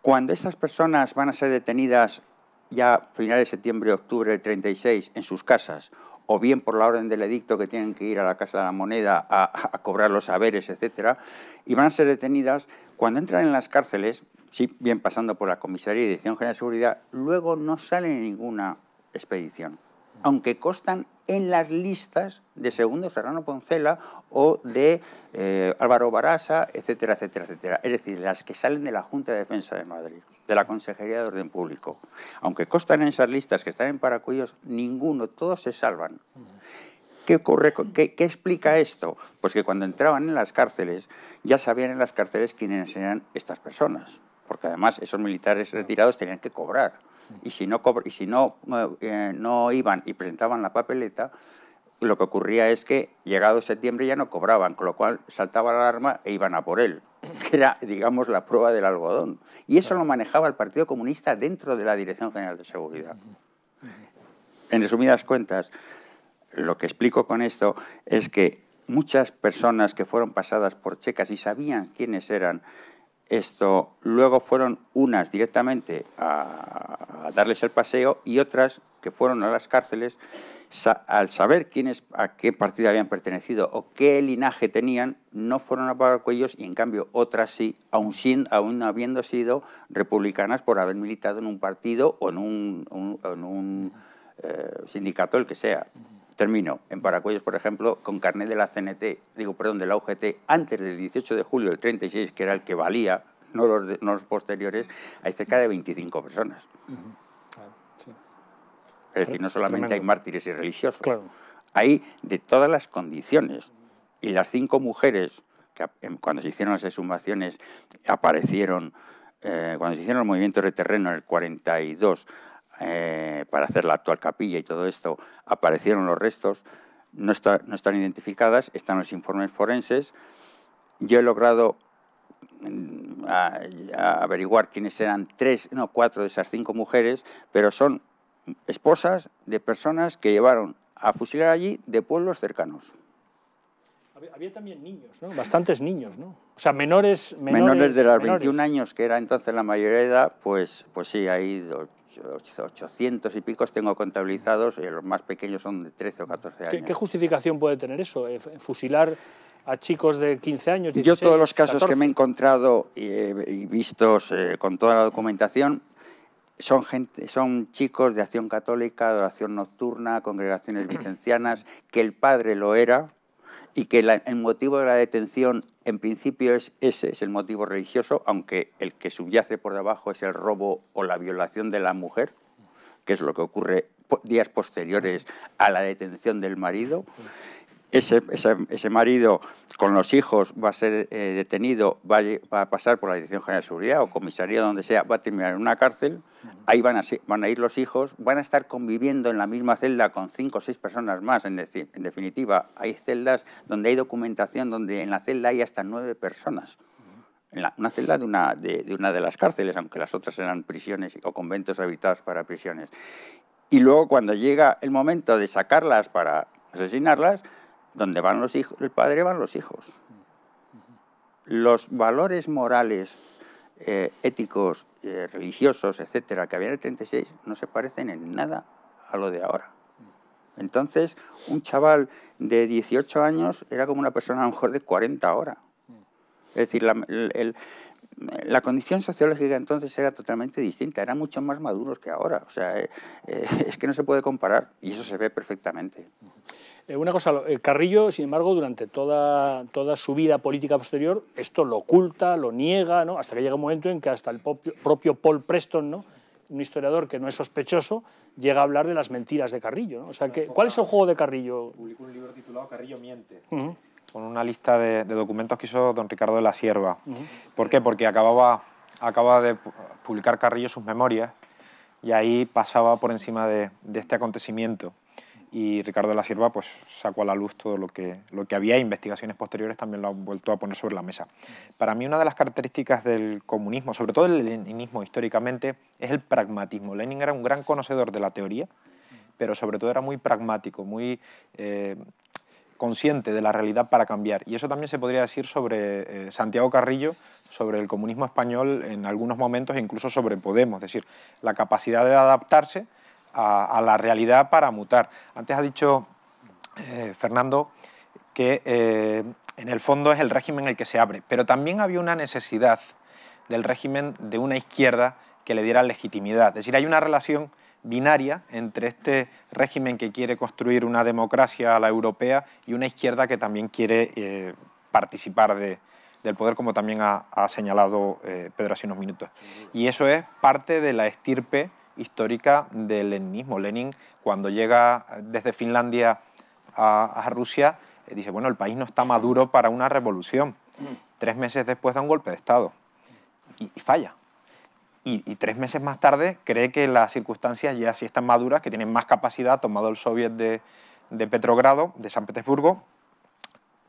Cuando estas personas van a ser detenidas ya a finales de septiembre, octubre del 36 en sus casas, o bien por la orden del edicto que tienen que ir a la Casa de la Moneda a cobrar los haberes, etcétera, y van a ser detenidas, cuando entran en las cárceles, sí, bien pasando por la Comisaría y Dirección General de Seguridad, luego no salen en ninguna expedición, aunque constan en las listas de Segundo Serrano Poncela o de Álvaro Barasa, etcétera, etcétera, etcétera. Es decir, las que salen de la Junta de Defensa de Madrid, de la Consejería de Orden Público. Aunque constan en esas listas que están en Paracuellos, ninguno, todos se salvan. ¿Qué ocurre? ¿Qué explica esto? Pues que cuando entraban en las cárceles, ya sabían en las cárceles quiénes eran estas personas. Porque además esos militares retirados tenían que cobrar. Y si no iban y presentaban la papeleta, lo que ocurría es que llegado septiembre ya no cobraban, con lo cual saltaba la alarma e iban a por él, que era, digamos, la prueba del algodón. Y eso lo manejaba el Partido Comunista dentro de la Dirección General de Seguridad. En resumidas cuentas, lo que explico con esto es que muchas personas que fueron pasadas por checas y sabían quiénes eran, luego fueron unas directamente a darles el paseo y otras que fueron a las cárceles al saber a qué partido habían pertenecido o qué linaje tenían, no fueron a Paracuellos y en cambio otras sí, aún habiendo sido republicanas por haber militado en un partido o en un sindicato, el que sea. Termino. En Paracuellos, por ejemplo, con carnet de la de la UGT, antes del 18 de julio del 36, que era el que valía, no los posteriores, hay cerca de 25 personas. Es decir, no solamente hay mártires y religiosos, hay de todas las condiciones. Y las 5 mujeres que cuando se hicieron las exhumaciones aparecieron, cuando se hicieron los movimientos de terreno en el 42, para hacer la actual capilla y todo esto, aparecieron los restos, no están identificadas, están los informes forenses. Yo he logrado averiguar quiénes eran 4 de esas 5 mujeres, pero son esposas de personas que llevaron a fusilar allí de pueblos cercanos. Había también niños, ¿no? Bastantes niños, ¿no? O sea, menores de los 21 años, que era entonces la mayoría de edad, pues sí, hay 800 y pico tengo contabilizados, y los más pequeños son de 13 o 14 años. ¿Qué justificación puede tener eso? ¿Fusilar a chicos de 15 años, 16, Yo todos los casos 14? que me he encontrado y vistos con toda la documentación son chicos de Acción Católica, de oración nocturna, congregaciones vicencianas, que el padre lo era y que el motivo de la detención en principio es el motivo religioso, aunque el que subyace por debajo es el robo o la violación de la mujer, que es lo que ocurre días posteriores a la detención del marido. Ese marido con los hijos va a ser detenido, va a pasar por la Dirección General de Seguridad o comisaría, donde sea, va a terminar en una cárcel. Ahí van a ir los hijos, van a estar conviviendo en la misma celda con 5 o 6 personas más. En definitiva, hay celdas donde hay documentación, donde en la celda hay hasta 9 personas. En una celda de una de las cárceles, aunque las otras eran prisiones o conventos habitados para prisiones. Y luego, cuando llega el momento de sacarlas para asesinarlas, donde van los hijos, el padre, van los hijos. Los valores morales, éticos, religiosos, etcétera, que había en el 36, no se parecen en nada a lo de ahora. Entonces, un chaval de 18 años era como una persona a lo mejor de 40 ahora. Es decir, la condición sociológica entonces era totalmente distinta, eran mucho más maduros que ahora. O sea, es que no se puede comparar y eso se ve perfectamente. Una cosa, Carrillo, sin embargo, durante toda su vida política posterior, esto lo oculta, lo niega, ¿no? Hasta que llega un momento en que hasta el propio Paul Preston, ¿no? Un historiador que no es sospechoso, llega a hablar de las mentiras de Carrillo, ¿no? O sea, ¿cuál es el juego de Carrillo? Publicó un libro titulado Carrillo miente, con una lista de documentos que hizo don Ricardo de la Sierva. ¿Por qué? Porque acaba de publicar Carrillo sus memorias y ahí pasaba por encima de este acontecimiento. Y Ricardo de la Sierva pues, sacó a la luz todo lo que había, investigaciones posteriores también lo han vuelto a poner sobre la mesa. Para mí una de las características del comunismo, sobre todo el leninismo históricamente, es el pragmatismo. Lenin era un gran conocedor de la teoría, pero sobre todo era muy pragmático, muy consciente de la realidad para cambiar. Y eso también se podría decir sobre Santiago Carrillo, sobre el comunismo español en algunos momentos, e incluso sobre Podemos, es decir, la capacidad de adaptarse a la realidad para mutar. Antes ha dicho Fernando que en el fondo es el régimen el que se abre, pero también había una necesidad del régimen de una izquierda que le diera legitimidad. Es decir, hay una relación binaria entre este régimen que quiere construir una democracia a la europea y una izquierda que también quiere participar del poder, como también ha señalado Pedro hace unos minutos. Y eso es parte de la estirpe histórica del leninismo. Lenin, cuando llega desde Finlandia a Rusia, dice, bueno, el país no está maduro para una revolución. 3 meses después da un golpe de Estado y falla. Y 3 meses más tarde cree que las circunstancias ya sí están maduras, que tienen más capacidad, tomado el soviet de Petrogrado, de San Petersburgo,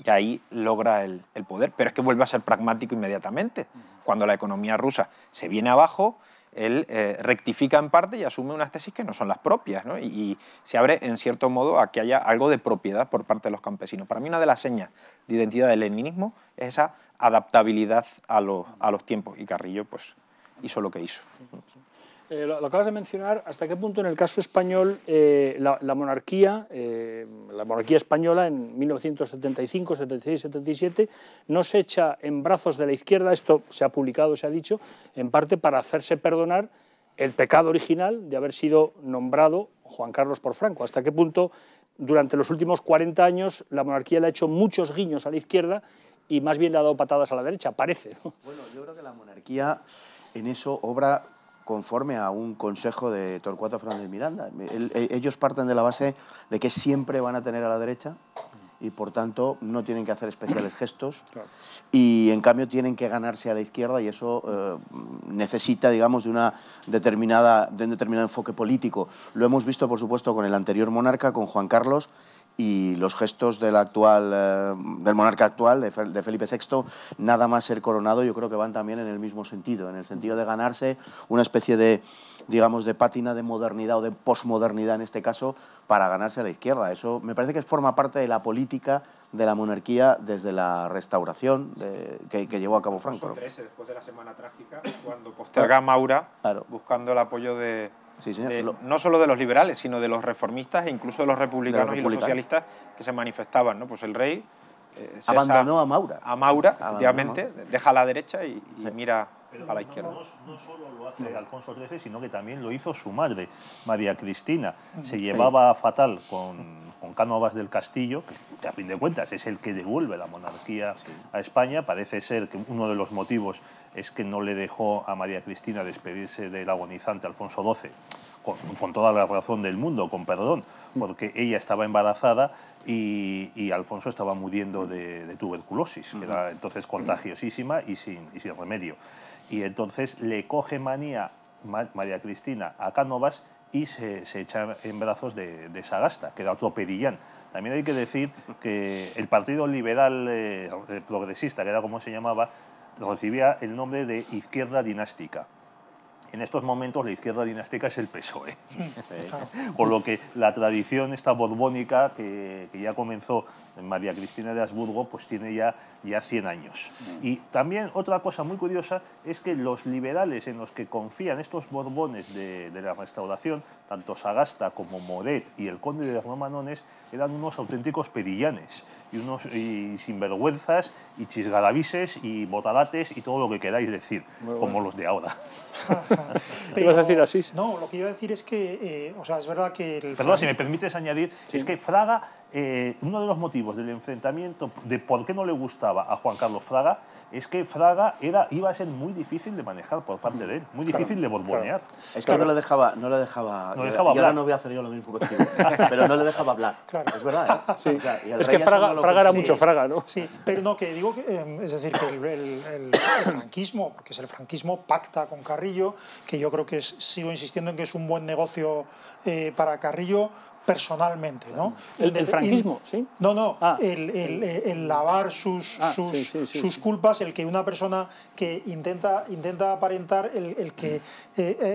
y ahí logra el poder. Pero es que vuelve a ser pragmático inmediatamente. Cuando la economía rusa se viene abajo, él rectifica en parte y asume unas tesis que no son las propias, ¿no? Y se abre, en cierto modo, a que haya algo de propiedad por parte de los campesinos. Para mí una de las señas de identidad del leninismo es esa adaptabilidad a los tiempos. Y Carrillo, pues, hizo lo que hizo. Lo acabas de mencionar, ¿hasta qué punto en el caso español la monarquía española en 1975, 76, 77 no se echa en brazos de la izquierda? Esto se ha publicado, se ha dicho, en parte para hacerse perdonar el pecado original de haber sido nombrado Juan Carlos por Franco. ¿Hasta qué punto durante los últimos 40 años la monarquía le ha hecho muchos guiños a la izquierda y más bien le ha dado patadas a la derecha, parece, ¿no? Bueno, yo creo que la monarquía en eso obra conforme a un consejo de Torcuato Fernández Miranda. Ellos parten de la base de que siempre van a tener a la derecha y, por tanto, no tienen que hacer especiales gestos. Claro. Y, en cambio, tienen que ganarse a la izquierda y eso necesita, digamos, de un determinado enfoque político. Lo hemos visto, por supuesto, con el anterior monarca, con Juan Carlos, y los gestos del monarca actual, de Felipe VI, nada más ser coronado, yo creo que van también en el mismo sentido, en el sentido de ganarse una especie de, digamos, de pátina de modernidad o de posmodernidad en este caso, para ganarse a la izquierda. Eso me parece que forma parte de la política de la monarquía desde la restauración que llevó a cabo Franco. Después de la Semana Trágica, cuando posterga Maura, claro, buscando el apoyo de... Sí, señor. No solo de los liberales, sino de los reformistas e incluso de los republicanos y los socialistas que se manifestaban, ¿no? Pues el rey abandonó a Maura. A Maura, efectivamente, deja a la derecha y mira a la izquierda. No solo lo hace Alfonso XIII, sino que también lo hizo su madre, María Cristina. Se llevaba fatal con Cánovas del Castillo, que a fin de cuentas es el que devuelve la monarquía a España. Parece ser que uno de los motivos es que no le dejó a María Cristina despedirse del agonizante Alfonso XII, con toda la razón del mundo, con perdón, porque ella estaba embarazada y Alfonso estaba muriendo de tuberculosis, que era entonces contagiosísima y sin remedio. Y entonces le coge manía María Cristina a Cánovas y se echa en brazos de Sagasta, que era otro perillán. También hay que decir que el Partido Liberal Progresista, que era como se llamaba, recibía el nombre de Izquierda Dinástica. En estos momentos la izquierda dinástica es el PSOE. Por lo que la tradición esta borbónica que ya comenzó en María Cristina de Habsburgo, pues tiene ya 100 años. Y también otra cosa muy curiosa es que los liberales en los que confían estos borbones de la restauración, tanto Sagasta como Moret y el conde de Romanones, eran unos auténticos perillanes y sinvergüenzas y chisgarabises y botarates y todo lo que queráis decir, como los de ahora. ¿Qué ibas a decir, Asís? No, lo que iba a decir es que, o sea, es verdad que... Perdón, si me permites añadir, es que Fraga, uno de los motivos del enfrentamiento, de por qué no le gustaba a Juan Carlos Fraga, es que Fraga iba a ser muy difícil de manejar por parte de él, muy difícil de borbonear. Es que no le dejaba hablar. Y ahora no voy a hacer yo lo mismo contigo, pero no le dejaba hablar. Claro. Es verdad, ¿eh? Sí. Claro, es que Fraga era mucho Fraga, ¿no? Sí, pero no, que digo que, es decir, que el franquismo, porque es el franquismo, pacta con Carrillo, que yo creo que sigo insistiendo en que es un buen negocio para Carrillo, personalmente, ¿no? ¿El franquismo? ¿Sí? No, el lavar sus culpas, el que una persona que intenta aparentar el que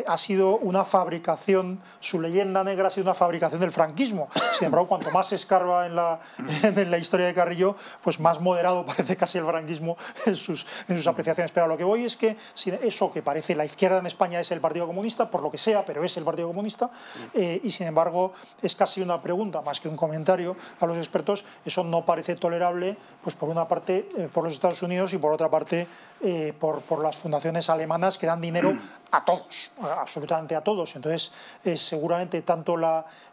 ha sido una fabricación, su leyenda negra ha sido una fabricación del franquismo. Sin embargo, cuanto más se escarba en la historia de Carrillo, pues más moderado parece casi el franquismo en sus apreciaciones. Pero a lo que voy es que eso que parece la izquierda en España es el Partido Comunista, por lo que sea, pero es el Partido Comunista, y sin embargo es casi una pregunta más que un comentario a los expertos. Eso no parece tolerable, pues por una parte por los Estados Unidos y por otra parte por las fundaciones alemanas que dan dinero a todos, absolutamente a todos. Entonces seguramente tanto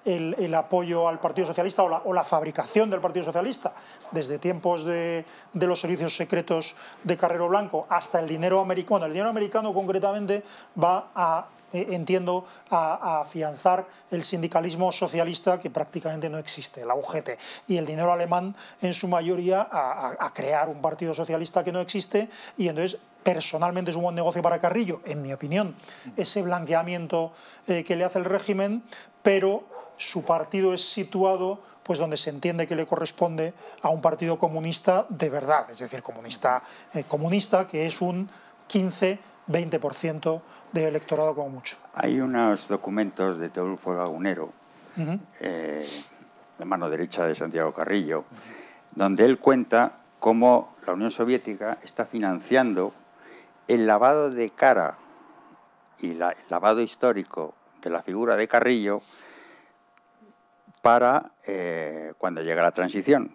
el apoyo al Partido Socialista o la fabricación del Partido Socialista desde tiempos de los servicios secretos de Carrero Blanco hasta el dinero americano. El dinero americano concretamente va a entiendo, a afianzar el sindicalismo socialista que prácticamente no existe, la UGT, y el dinero alemán en su mayoría a crear un partido socialista que no existe, y entonces personalmente es un buen negocio para Carrillo, en mi opinión, ese blanqueamiento que le hace el régimen, pero su partido es situado pues donde se entiende que le corresponde a un partido comunista de verdad, es decir, comunista que es un 15-20% de electorado como mucho. Hay unos documentos de Teodulfo Lagunero, la mano derecha de Santiago Carrillo, donde él cuenta cómo la Unión Soviética está financiando el lavado de cara y el lavado histórico de la figura de Carrillo para cuando llega la transición.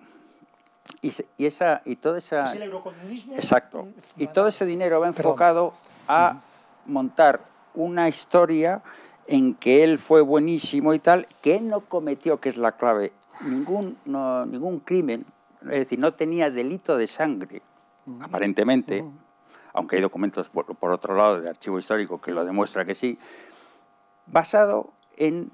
Y todo esa... ¿Es el eurocomunismo? Exacto. Y todo ese dinero va enfocado a montar una historia en que él fue buenísimo y tal, que él no cometió, que es la clave, ningún crimen, es decir, no tenía delito de sangre, aparentemente, aunque hay documentos, por otro lado, de archivo histórico que lo demuestra que sí, basado en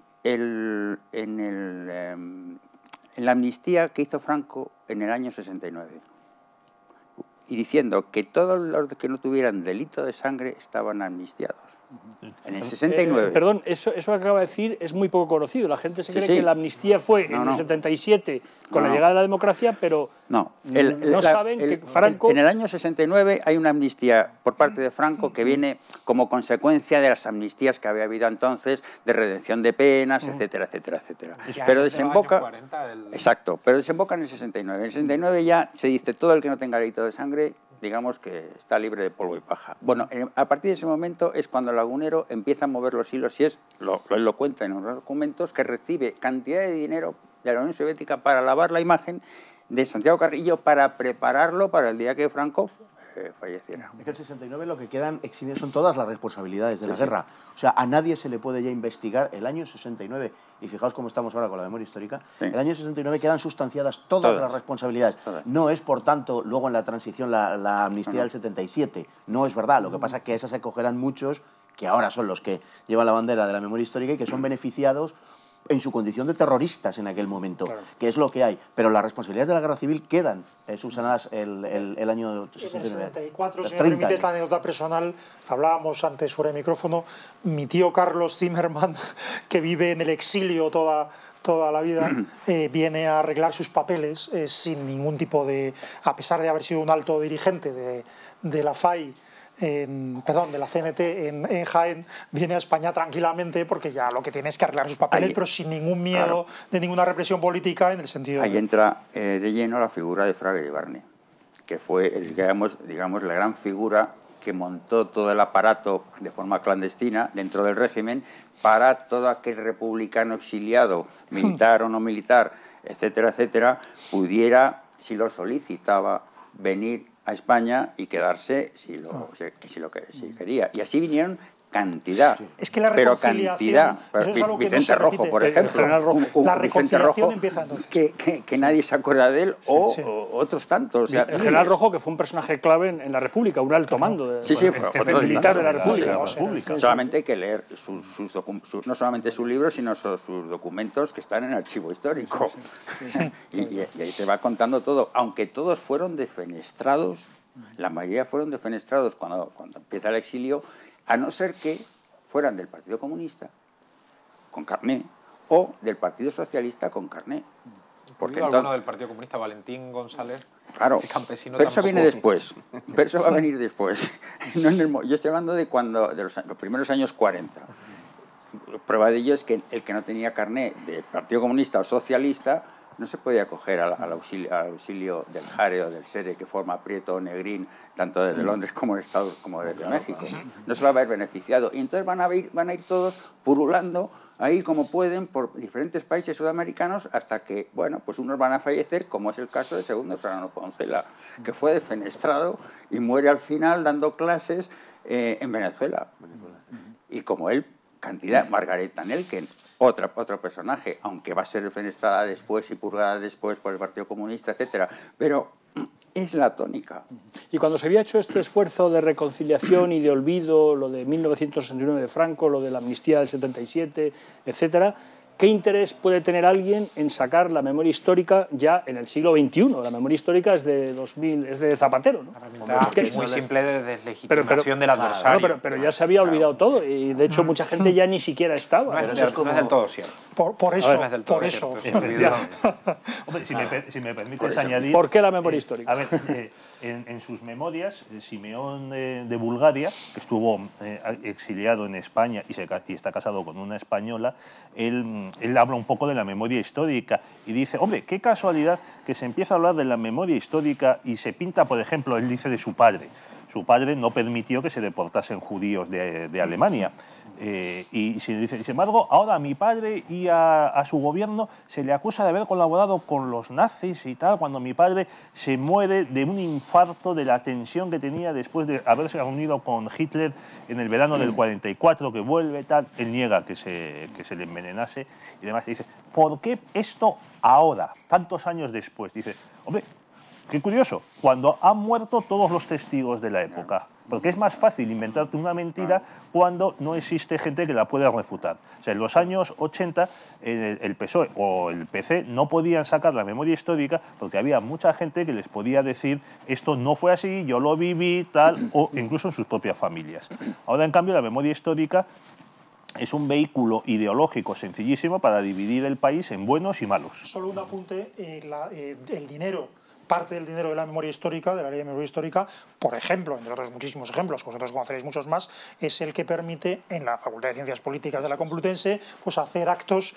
la amnistía que hizo Franco en el año 69. Y diciendo que todos los que no tuvieran delito de sangre estaban amnistiados. En el 69. Perdón, eso que acaba de decir es muy poco conocido. La gente se cree que la amnistía fue en el 77 con la llegada de la democracia, pero no saben que Franco... En el año 69 hay una amnistía por parte de Franco que viene como consecuencia de las amnistías que había habido entonces, de redención de penas, etcétera, etcétera, etcétera. Pero desemboca... 40, Exacto, pero desemboca en el 69. En el 69 ya se dice todo el que no tenga delito de sangre, digamos que está libre de polvo y paja. Bueno, a partir de ese momento es cuando Lagunero empieza a mover los hilos y él lo cuenta en unos documentos, que recibe cantidad de dinero de la Unión Soviética para lavar la imagen de Santiago Carrillo para prepararlo para el día que Franco falleciera. Es que el 69 lo que quedan eximidos son todas las responsabilidades de la guerra. O sea, a nadie se le puede ya investigar el año 69. Y fijaos cómo estamos ahora con la memoria histórica. El año 69 quedan sustanciadas todas las responsabilidades. No es, por tanto, luego en la transición la amnistía del 77. No es verdad. Lo que pasa es que a esas se acogerán muchos que ahora son los que llevan la bandera de la memoria histórica y que son beneficiados en su condición de terroristas en aquel momento, que es lo que hay. Pero las responsabilidades de la guerra civil quedan subsanadas el año 69. En el 74, si me permites la anécdota personal, hablábamos antes fuera de micrófono, mi tío Carlos Zimmerman, que vive en el exilio toda la vida, viene a arreglar sus papeles sin ningún tipo de... a pesar de haber sido un alto dirigente de la FAI, de la CNT en Jaén, viene a España tranquilamente porque ya lo que tiene es que arreglar sus papeles, pero sin ningún miedo de ninguna represión política en el sentido... Ahí entra de lleno la figura de Fraga Iribarne, que fue, digamos, la gran figura que montó todo el aparato de forma clandestina dentro del régimen para todo aquel republicano exiliado, militar o no militar, etcétera, etcétera, pudiera, si lo solicitaba, venir a España y quedarse si quería. Y así vinieron cantidad, es que la reconciliación, Vicente Rojo, por ejemplo, la reconciliación empieza entonces. Que nadie se acuerda de él, o otros tantos. O sea, el general Rojo, que fue un personaje clave en la República, un alto mando, fue otro militar de la República. Solamente hay que leer no solamente sus libros, sino sus documentos que están en archivo histórico. Y ahí te va contando todo, aunque todos fueron defenestrados, la mayoría fueron defenestrados cuando empieza el exilio, a no ser que fueran del Partido Comunista, con carné, o del Partido Socialista, con carné. Porque alguno del Partido Comunista, Valentín González, claro, campesino, pero eso viene después. Pero eso va a venir después. Yo estoy hablando de los primeros años 40. Prueba de ello es que el que no tenía carné del Partido Comunista o Socialista no se podía acoger al auxilio del Jare o del Sere, que forma Prieto o Negrín, tanto desde Londres como de Estados como desde México. No se va a haber beneficiado. Y entonces van a ir todos purulando ahí como pueden por diferentes países sudamericanos hasta que, bueno, pues unos van a fallecer, como es el caso de Segundo Serrano Poncela, que fue defenestrado y muere al final dando clases en Venezuela. Y como él, cantidad, Margarita Nelken, otro personaje, aunque va a ser defenestrada después y purgada después por el Partido Comunista, etcétera, pero es la tónica. Y cuando se había hecho este esfuerzo de reconciliación y de olvido, lo de 1969 de Franco, lo de la amnistía del 77, etcétera, ¿qué interés puede tener alguien en sacar la memoria histórica ya en el siglo XXI? La memoria histórica es de 2000, es de Zapatero, ¿no? Es muy simple de deslegitimación del adversario. Claro, pero ya se había olvidado todo y de hecho mucha gente ya ni siquiera estaba. No es del todo cierto. Por eso. Hombre, si me permites añadir... ¿Por qué la memoria histórica? A ver, en sus memorias, Simeón de Bulgaria, que estuvo exiliado en España y está casado con una española, él habla un poco de la memoria histórica y dice, hombre, qué casualidad que se empieza a hablar de la memoria histórica y se pinta, por ejemplo, él dice de su padre su padre no permitió que se deportasen judíos de Alemania. Y sin embargo, ahora a mi padre y a su gobierno se le acusa de haber colaborado con los nazis y tal, cuando mi padre se muere de un infarto de la tensión que tenía después de haberse reunido con Hitler en el verano del 44, que vuelve tal. Él niega que se le envenenase y demás. Y dice, ¿por qué esto ahora, tantos años después? Dice, hombre, qué curioso, cuando han muerto todos los testigos de la época, porque es más fácil inventarte una mentira cuando no existe gente que la pueda refutar. O sea, en los años 80 el PSOE o el PC no podían sacar la memoria histórica porque había mucha gente que les podía decir esto no fue así, yo lo viví, tal, o incluso en sus propias familias. Ahora, en cambio, la memoria histórica es un vehículo ideológico sencillísimo para dividir el país en buenos y malos. Solo un apunte, el dinero, parte del dinero de la memoria histórica, de la ley de memoria histórica, por ejemplo, entre otros muchísimos ejemplos, vosotros conoceréis muchos más, es el que permite en la Facultad de Ciencias Políticas de la Complutense pues hacer actos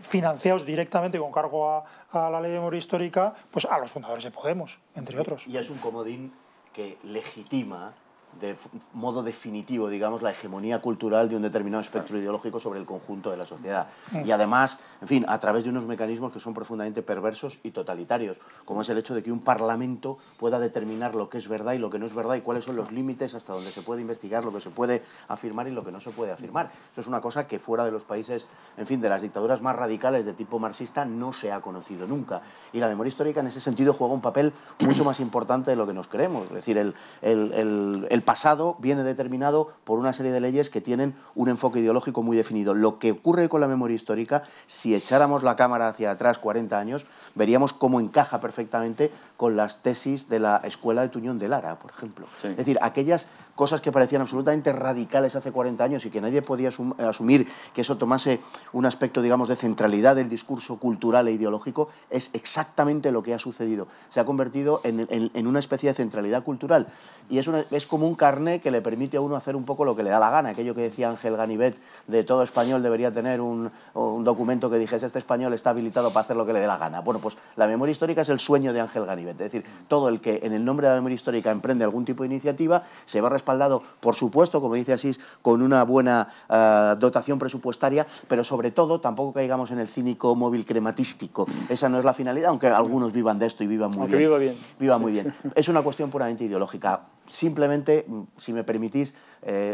financiados directamente con cargo a la ley de memoria histórica pues a los fundadores de Podemos, entre otros. Y es un comodín que legitima de modo definitivo, digamos, la hegemonía cultural de un determinado espectro ideológico sobre el conjunto de la sociedad. Y además, en fin, a través de unos mecanismos que son profundamente perversos y totalitarios, como es el hecho de que un parlamento pueda determinar lo que es verdad y lo que no es verdad y cuáles son los límites hasta donde se puede investigar, lo que se puede afirmar y lo que no se puede afirmar. Eso es una cosa que fuera de los países, en fin, de las dictaduras más radicales de tipo marxista no se ha conocido nunca. Y la memoria histórica en ese sentido juega un papel mucho más importante de lo que nos creemos. Es decir, el pasado viene determinado por una serie de leyes que tienen un enfoque ideológico muy definido. Lo que ocurre con la memoria histórica, si echáramos la cámara hacia atrás 40 años, veríamos cómo encaja perfectamente con las tesis de la Escuela de Tuñón de Lara, por ejemplo. Sí. Es decir, aquellas cosas que parecían absolutamente radicales hace 40 años y que nadie podía asumir que eso tomase un aspecto, digamos, de centralidad del discurso cultural e ideológico, es exactamente lo que ha sucedido. Se ha convertido en una especie de centralidad cultural y es como un carné que le permite a uno hacer un poco lo que le da la gana. Aquello que decía Ángel Ganivet, de todo español debería tener un documento que dijese este español está habilitado para hacer lo que le dé la gana. Bueno, pues la memoria histórica es el sueño de Ángel Ganivet. Es decir, todo el que en el nombre de la memoria histórica emprende algún tipo de iniciativa se va respaldado, por supuesto, como dice Asís, con una buena dotación presupuestaria, pero sobre todo tampoco caigamos en el cínico móvil crematístico. Esa no es la finalidad, aunque algunos vivan de esto y vivan muy bien. Viva muy bien. Es una cuestión puramente ideológica. Simplemente, si me permitís,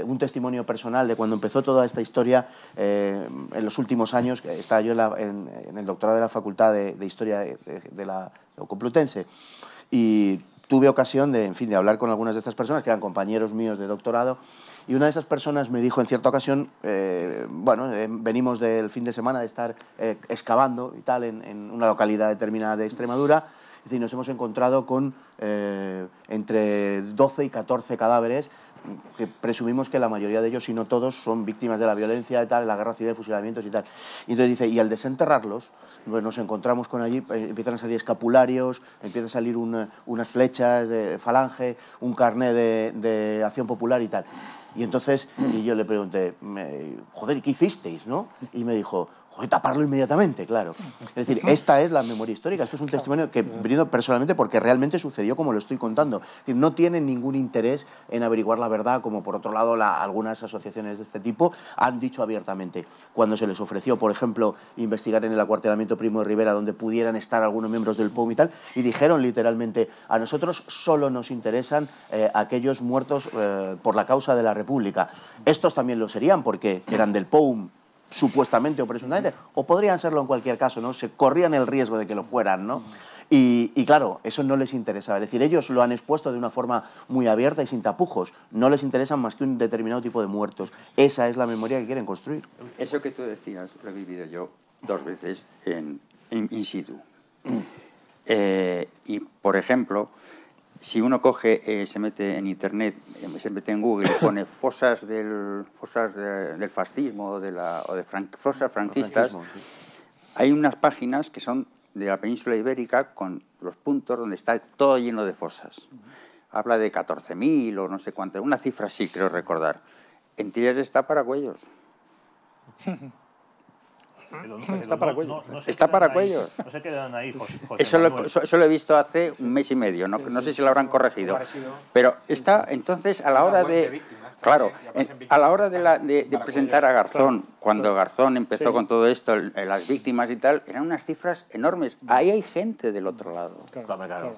un testimonio personal de cuando empezó toda esta historia en los últimos años. Estaba yo en el doctorado de la Facultad de Historia de la Complutense y tuve ocasión de, en fin, de hablar con algunas de estas personas que eran compañeros míos de doctorado, y una de esas personas me dijo en cierta ocasión, venimos del fin de semana de estar excavando y tal en una localidad determinada de Extremadura. Es decir, nos hemos encontrado con entre 12 y 14 cadáveres que presumimos que la mayoría de ellos, si no todos, son víctimas de la violencia y tal, de la guerra civil, de fusilamientos y tal. Y entonces dice, y al desenterrarlos, pues nos encontramos con allí, empiezan a salir escapularios, empiezan a salir unas flechas de falange, un carné de acción popular y tal. Y entonces, y yo le pregunté, joder, ¿qué hicisteis, no? Y me dijo, joder, taparlo inmediatamente, claro. Es decir, esta es la memoria histórica. Esto es un testimonio que he venido personalmente porque realmente sucedió como lo estoy contando. Es decir, no tienen ningún interés en averiguar la verdad, como por otro lado algunas asociaciones de este tipo han dicho abiertamente. Cuando se les ofreció, por ejemplo, investigar en el acuartelamiento Primo de Rivera, donde pudieran estar algunos miembros del POUM y tal, y dijeron literalmente, a nosotros solo nos interesan aquellos muertos por la causa de la República. Estos también lo serían porque eran del POUM, supuestamente o presuntamente, o podrían serlo en cualquier caso, ¿no? Se corrían el riesgo de que lo fueran, ¿no? Y claro, eso no les interesaba. Es decir, ellos lo han expuesto de una forma muy abierta y sin tapujos. No les interesan más que un determinado tipo de muertos. Esa es la memoria que quieren construir. Eso que tú decías lo he vivido yo 2 veces in situ. Y, por ejemplo, si uno coge, se mete en Internet, se mete en Google y pone fosas del fascismo o de fosas franquistas, sí. Hay unas páginas que son de la península ibérica con los puntos donde está todo lleno de fosas. Habla de 14.000 o no sé cuánto, una cifra así, creo recordar. En Tías está Paracuellos. Está para cuello. Está para cuellos. No se quedan ahí, José Eso Manuel. lo he visto hace un mes y medio, no sé si lo habrán corregido. Pero está, entonces, a la hora de... Claro, a la hora de presentar a Garzón, cuando Garzón empezó con todo esto, las víctimas y tal, eran unas cifras enormes. Ahí hay gente del otro lado. Claro.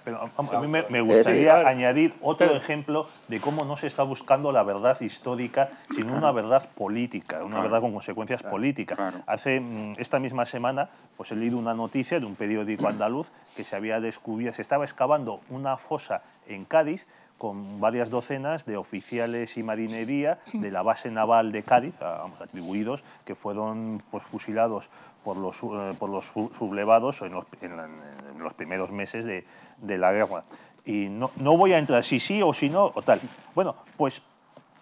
Pero a mí me gustaría añadir otro ejemplo de cómo no se está buscando la verdad histórica, sino una verdad política, una verdad con consecuencias políticas. Hace esta misma semana pues he leído una noticia de un periódico andaluz que se había descubierto, se estaba excavando una fosa en Cádiz con varias docenas de oficiales y marinería de la base naval de Cádiz, atribuidos, que fueron pues, fusilados por los sublevados en los primeros meses de la guerra. Y no voy a entrar si sí o si no o tal. Bueno, pues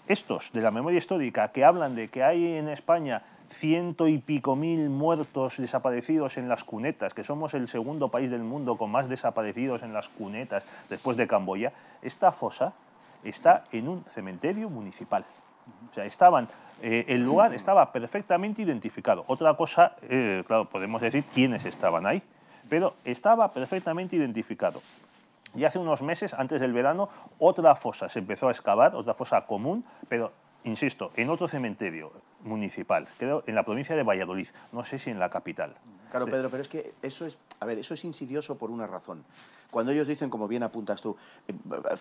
estos de la memoria histórica que hablan de que hay en España 100 y pico mil muertos desaparecidos en las cunetas, que somos el segundo país del mundo con más desaparecidos en las cunetas después de Camboya, esta fosa está en un cementerio municipal. O sea, el lugar estaba perfectamente identificado. Otra cosa, claro, podemos decir quiénes estaban ahí, pero estaba perfectamente identificado. Y hace unos meses, antes del verano, otra fosa se empezó a excavar, otra fosa común, pero, insisto, en otro cementerio municipal, creo en la provincia de Valladolid, no sé si en la capital. Claro, Pedro, pero es que eso es insidioso por una razón. Cuando ellos dicen, como bien apuntas tú,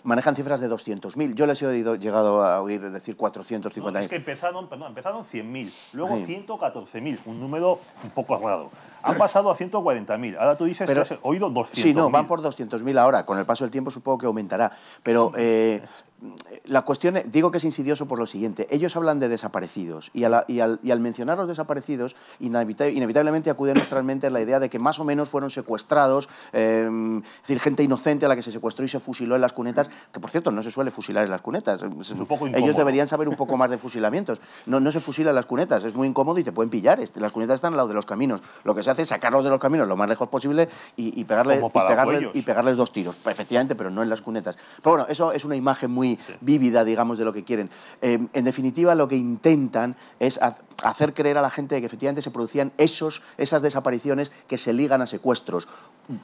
manejan cifras de 200.000. Yo les he llegado a oír decir 450.000. No, es que empezaron 100.000, luego 114.000, un número un poco raro. Han pasado a 140.000. Ahora tú dices que has oído 200.000. Sí, no, van por 200.000 ahora. Con el paso del tiempo supongo que aumentará. Pero la cuestión, digo que es insidioso por lo siguiente. Ellos hablan de desaparecidos y al mencionar los desaparecidos, inevitablemente acude a nuestra mente la idea de que más o menos fueron secuestrados, es decir, gente inocente a la que se secuestró y se fusiló en las cunetas, que por cierto no se suele fusilar en las cunetas. Ellos deberían saber un poco más de fusilamientos. No se fusila en las cunetas, es muy incómodo y te pueden pillar. Las cunetas están al lado de los caminos. Lo que se hace es sacarlos de los caminos lo más lejos posible y pegarles 2 tiros. Efectivamente, pero no en las cunetas. Pero bueno, eso es una imagen muy vívida, digamos, de lo que quieren. En definitiva, lo que intentan es hacer creer a la gente de que efectivamente se producían esas desapariciones que se ligan a secuestros,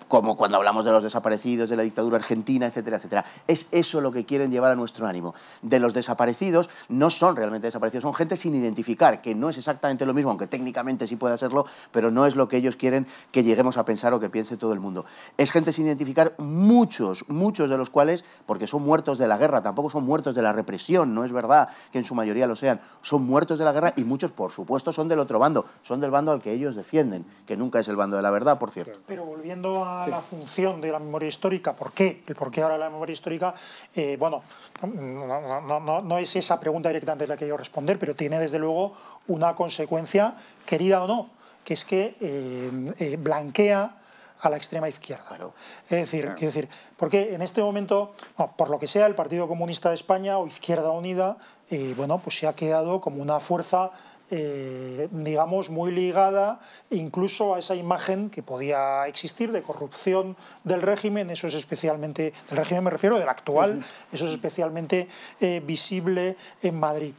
como cuando hablamos de los desaparecidos de la dictadura argentina, etcétera, etcétera. Es eso lo que quieren llevar a nuestro ánimo. De los desaparecidos no son realmente desaparecidos, son gente sin identificar, que no es exactamente lo mismo, aunque técnicamente sí pueda serlo, pero no es lo que ellos quieren que lleguemos a pensar o que piense todo el mundo. Es gente sin identificar, muchos de los cuales, porque son muertos de la guerra, tampoco son muertos de la represión, no es verdad que en su mayoría lo sean, son muertos de la guerra y muchos, por supuesto, son del otro bando, son del bando al que ellos defienden, que nunca es el bando de la verdad, por cierto. Pero volviendo a la función de la memoria histórica, ¿por qué? El por qué ahora la memoria histórica, bueno, no es esa pregunta directamente la que yo responder, pero tiene desde luego una consecuencia, querida o no, que es que blanquea a la extrema izquierda. Claro. Es decir, porque en este momento, por lo que sea, el Partido Comunista de España o Izquierda Unida, bueno, pues se ha quedado como una fuerza digamos, muy ligada incluso a esa imagen que podía existir de corrupción del régimen, eso es especialmente, del régimen me refiero, del actual, eso es especialmente visible en Madrid.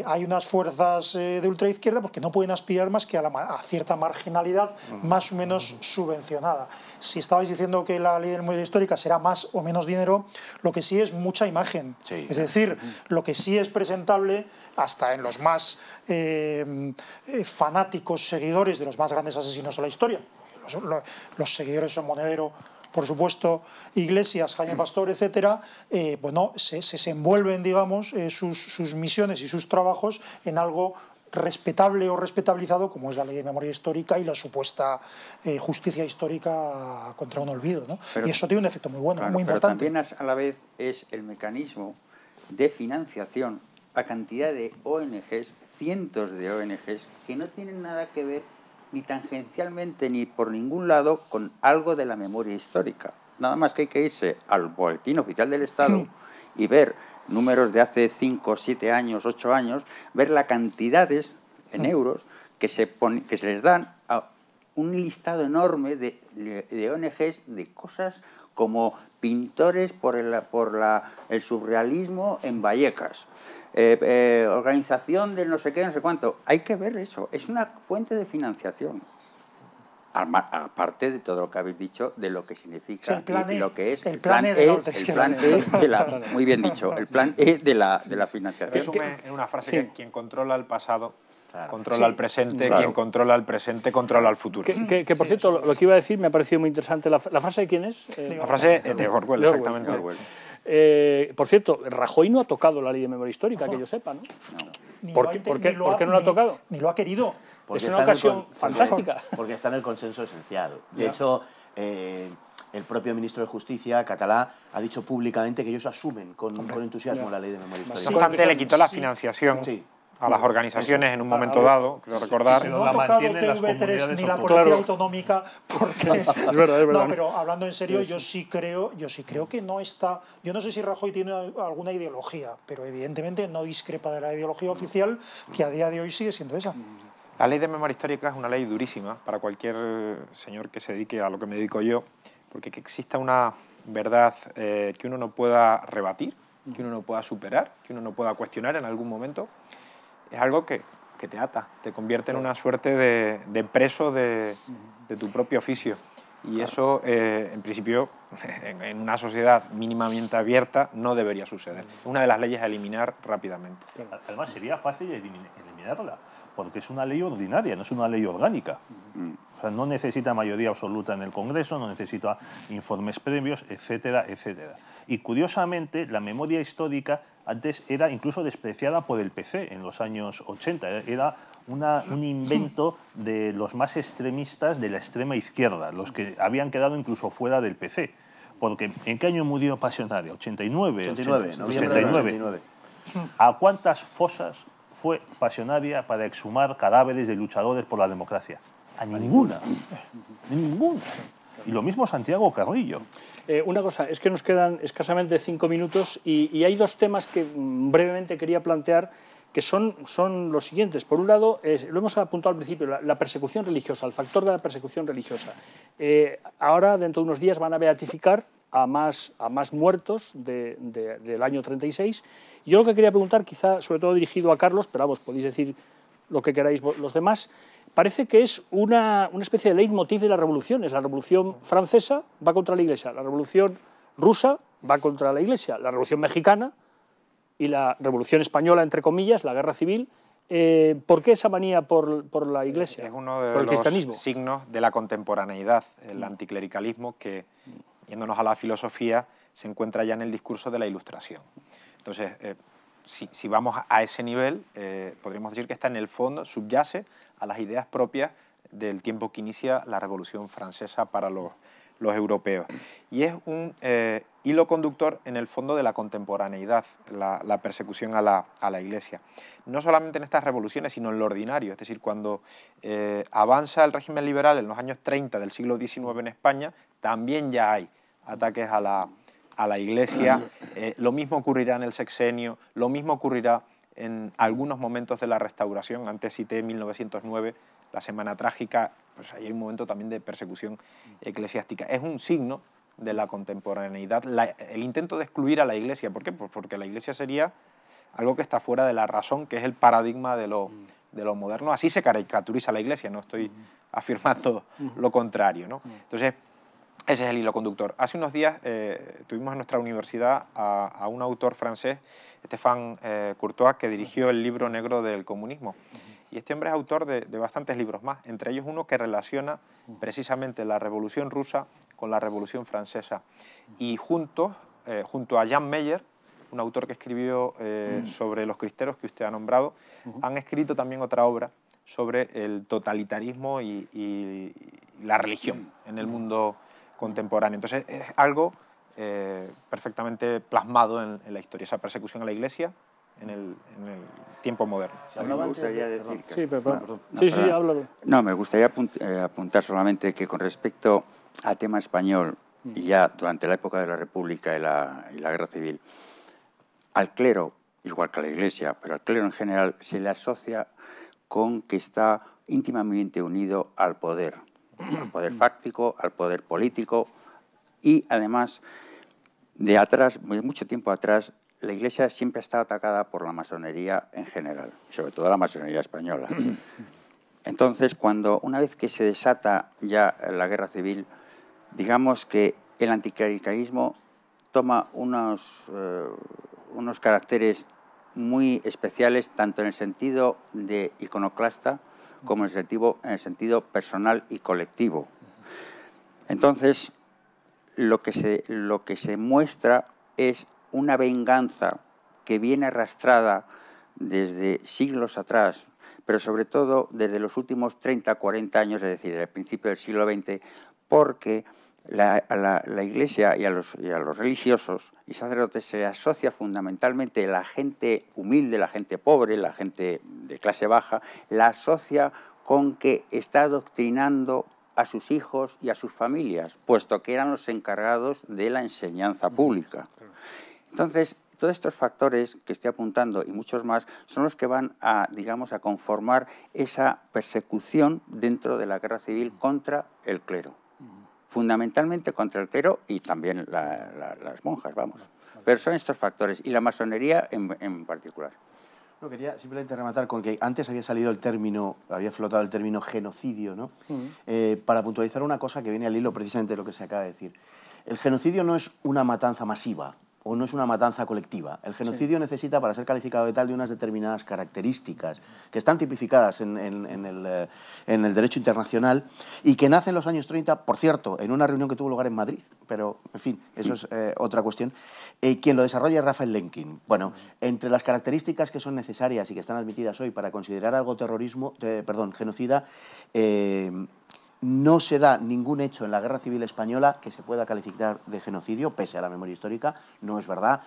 Hay unas fuerzas de ultraizquierda porque no pueden aspirar más que a cierta marginalidad más o menos subvencionada. Si estabais diciendo que la ley de memoria histórica será más o menos dinero, lo que sí es mucha imagen. Sí. Es decir, lo que sí es presentable, hasta en los más fanáticos seguidores de los más grandes asesinos de la historia. Los seguidores son Monedero, por supuesto, Iglesias, Jaime Pastor, etcétera, bueno, se envuelven, digamos, sus misiones y sus trabajos en algo respetable o respetabilizado como es la ley de memoria histórica y la supuesta justicia histórica contra un olvido, ¿no? Pero, y eso tiene un efecto muy bueno, claro, muy importante. Pero también a la vez es el mecanismo de financiación a cantidad de ONGs, cientos de ONGs, que no tienen nada que ver ni tangencialmente ni por ningún lado con algo de la memoria histórica. Nada más que hay que irse al Boletín Oficial del Estado y ver números de hace 5, 7 años, 8 años, ver las cantidades en euros que se les dan a un listado enorme de ONGs de cosas como pintores por el surrealismo en Vallecas, organización del no sé qué, no sé cuánto. Hay que ver eso. Es una fuente de financiación. Aparte de todo lo que habéis dicho, de lo que significa y lo que es el plan E de la, muy bien dicho, el plan E de la financiación. Resume en una frase que quien controla el pasado controla el presente, quien controla el presente controla el futuro. Que por cierto, lo que iba a decir me ha parecido muy interesante. ¿La frase de quién es? La frase de Orwell, exactamente. Por cierto, Rajoy no ha tocado la ley de memoria histórica, que yo sepa, ¿no? ¿Por qué no lo ha tocado? Ni lo ha querido. Es una ocasión fantástica. Porque está en el consenso esencial. De hecho, el propio ministro de Justicia, Catalá, ha dicho públicamente que ellos asumen con entusiasmo la ley de memoria histórica. No obstante, le quitó la finación a las organizaciones en un momento dado, creo recordar. No ha tocado TV3 ni la Policía Autonómica, porque es verdad. No, pero hablando en serio, yo sí creo que no está. Yo no sé si Rajoy tiene alguna ideología, pero evidentemente no discrepa de la ideología oficial, que a día de hoy sigue siendo esa. La ley de memoria histórica es una ley durísima para cualquier señor que se dedique a lo que me dedico yo, porque que exista una verdad que uno no pueda rebatir, que uno no pueda superar, que uno no pueda cuestionar en algún momento, es algo que te ata, te convierte en una suerte de preso de tu propio oficio. Y eso, en principio, en una sociedad mínimamente abierta, no debería suceder. Es una de las leyes a eliminar rápidamente. Además, sería fácil eliminarla, porque es una ley ordinaria, no es una ley orgánica. O sea, no necesita mayoría absoluta en el Congreso, no necesita informes previos, etcétera, etcétera. Y curiosamente, la memoria histórica antes era incluso despreciada por el PC en los años 80. Era un invento de los más extremistas de la extrema izquierda, los que habían quedado incluso fuera del PC. Porque, ¿en qué año murió Passionaria? 89. 89. ¿A cuántas fosas fue Passionaria para exhumar cadáveres de luchadores por la democracia? A ninguna. Ninguna. Y lo mismo Santiago Carrillo. Una cosa, es que nos quedan escasamente 5 minutos y hay dos temas que brevemente quería plantear, que son los siguientes. Por un lado, lo hemos apuntado al principio, la persecución religiosa, el factor de la persecución religiosa. Ahora, dentro de unos días, van a beatificar a más muertos del año 36. Yo lo que quería preguntar, quizá sobre todo dirigido a Carlos, pero vamos, podéis decir lo que queráis los demás, parece que es una especie de leitmotiv de las revoluciones. La Revolución Francesa va contra la Iglesia, la Revolución Rusa va contra la Iglesia, la Revolución Mexicana y la Revolución Española, entre comillas, la Guerra Civil. ¿Por qué esa manía por la Iglesia? Es uno de los signos de la contemporaneidad, el anticlericalismo, que, yéndonos a la filosofía, se encuentra ya en el discurso de la Ilustración. Entonces, si vamos a ese nivel, podríamos decir que está en el fondo, subyace a las ideas propias del tiempo que inicia la Revolución Francesa para los europeos. Y es un hilo conductor en el fondo de la contemporaneidad, la persecución a la Iglesia. No solamente en estas revoluciones, sino en lo ordinario. Es decir, cuando avanza el régimen liberal en los años 30 del siglo XIX en España, también ya hay ataques a la Iglesia. Lo mismo ocurrirá en el Sexenio, lo mismo ocurrirá en algunos momentos de la Restauración. Antes cité 1909, la Semana Trágica, pues ahí hay un momento también de persecución eclesiástica. Es un signo de la contemporaneidad, el intento de excluir a la Iglesia. ¿Por qué? Pues porque la Iglesia sería algo que está fuera de la razón, que es el paradigma de lo moderno. Así se caricaturiza la Iglesia, no estoy afirmando lo contrario, ¿no? Entonces, ese es el hilo conductor. Hace unos días tuvimos en nuestra universidad a un autor francés, Stéphane Courtois, que dirigió el libro negro del comunismo. Y este hombre es autor de bastantes libros más, entre ellos uno que relaciona precisamente la Revolución Rusa con la Revolución Francesa. Y junto a Jan Meyer, un autor que escribió sobre los cristeros que usted ha nombrado, han escrito también otra obra sobre el totalitarismo y la religión en el mundo contemporáneo. Entonces es algo perfectamente plasmado en la historia, esa persecución a la Iglesia en el tiempo moderno. Me gustaría decir que, sí, perdón. Sí, háblalo. No, me gustaría apuntar solamente que con respecto al tema español, y ya durante la época de la República y la Guerra Civil, al clero, igual que a la Iglesia, pero al clero en general, se le asocia con que está íntimamente unido al poder fáctico, al poder político, y además de mucho tiempo atrás, la Iglesia siempre ha estado atacada por la masonería en general, sobre todo la masonería española. Entonces, una vez que se desata ya la guerra civil, digamos que el anticlericalismo toma unos caracteres muy especiales, tanto en el sentido de iconoclasta como en el sentido personal y colectivo. Entonces, lo que se muestra es una venganza que viene arrastrada desde siglos atrás, pero sobre todo desde los últimos 30, 40 años, es decir, desde el principio del siglo XX, porque a la Iglesia y a los religiosos y sacerdotes se asocia fundamentalmente la gente humilde, la gente pobre, la gente de clase baja, la asocia con que está adoctrinando a sus hijos y a sus familias, puesto que eran los encargados de la enseñanza pública. Entonces, todos estos factores que estoy apuntando y muchos más son los que van a, digamos, a conformar esa persecución dentro de la guerra civil contra el clero. Fundamentalmente contra el clero y también las monjas, vamos. Pero son estos factores, y la masonería en particular. No, quería simplemente rematar con que antes había salido el término, había flotado el término genocidio, ¿no? Para puntualizar una cosa que viene al hilo precisamente de lo que se acaba de decir. El genocidio no es una matanza masiva, o no es una matanza colectiva. El genocidio necesita, para ser calificado de tal, de unas determinadas características que están tipificadas en el derecho internacional y que nace en los años 30, por cierto, en una reunión que tuvo lugar en Madrid, pero, en fin, eso es otra cuestión. Quien lo desarrolla es Raphael Lemkin. Bueno, entre las características que son necesarias y que están admitidas hoy para considerar algo genocida, no se da ningún hecho en la Guerra Civil Española que se pueda calificar de genocidio, pese a la memoria histórica, no es verdad,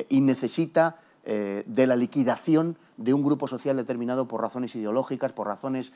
y necesita de la liquidación de un grupo social determinado por razones ideológicas, por razones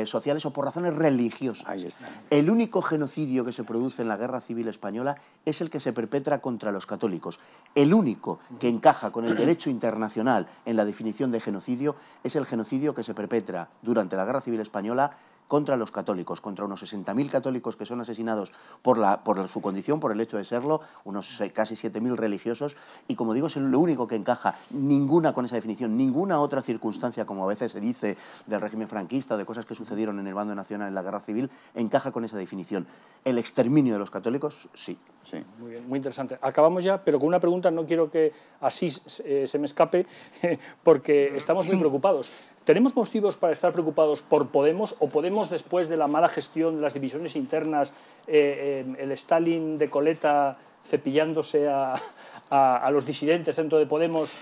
sociales o por razones religiosas. Ahí está. El único genocidio que se produce en la Guerra Civil Española es el que se perpetra contra los católicos. El único que encaja con el derecho internacional en la definición de genocidio es el genocidio que se perpetra durante la Guerra Civil Española contra los católicos, contra unos 60.000 católicos que son asesinados por su condición, por el hecho de serlo, unos casi 7.000 religiosos, y como digo, es lo único que encaja, ninguna con esa definición, ninguna otra circunstancia, como a veces se dice del régimen franquista o de cosas que sucedieron en el bando nacional en la Guerra Civil, encaja con esa definición. El exterminio de los católicos, sí. Sí. Muy bien, muy interesante. Acabamos ya, pero con una pregunta, no quiero que así se me escape, porque estamos muy preocupados. ¿Tenemos motivos para estar preocupados por Podemos, o Podemos, después de la mala gestión de las divisiones internas, el Stalin de coleta cepillándose a los disidentes dentro de Podemos,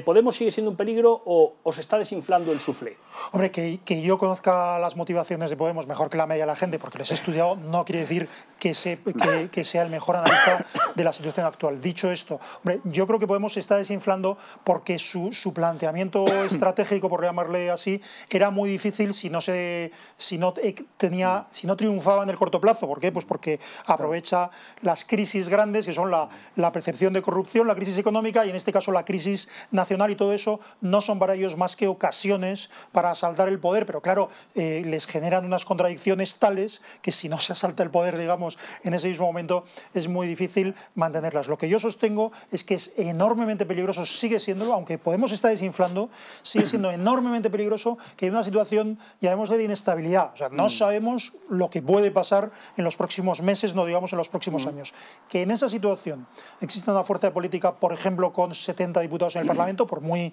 ¿Podemos sigue siendo un peligro o se está desinflando el suflé? Hombre, que yo conozca las motivaciones de Podemos mejor que la media de la gente, porque les he estudiado, no quiere decir que sea el mejor analista de la situación actual. Dicho esto, hombre, yo creo que Podemos se está desinflando porque su planteamiento estratégico, por llamarle así, era muy difícil si no triunfaba en el corto plazo. ¿Por qué? Pues porque aprovecha las crisis grandes, que son la percepción de corrupción, la crisis económica y, en este caso, la crisis nacional, y todo eso no son para ellos más que ocasiones para asaltar el poder, pero claro, les generan unas contradicciones tales que si no se asalta el poder, digamos, en ese mismo momento, es muy difícil mantenerlas. Lo que yo sostengo es que es enormemente peligroso, sigue siéndolo, aunque Podemos está desinflando, sigue siendo enormemente peligroso que hay una situación, llamémosle, de inestabilidad. O sea, no sabemos lo que puede pasar en los próximos meses, no digamos en los próximos años. Que en esa situación exista una fuerza de política, por ejemplo, con 70 diputados en el Parlamento, por muy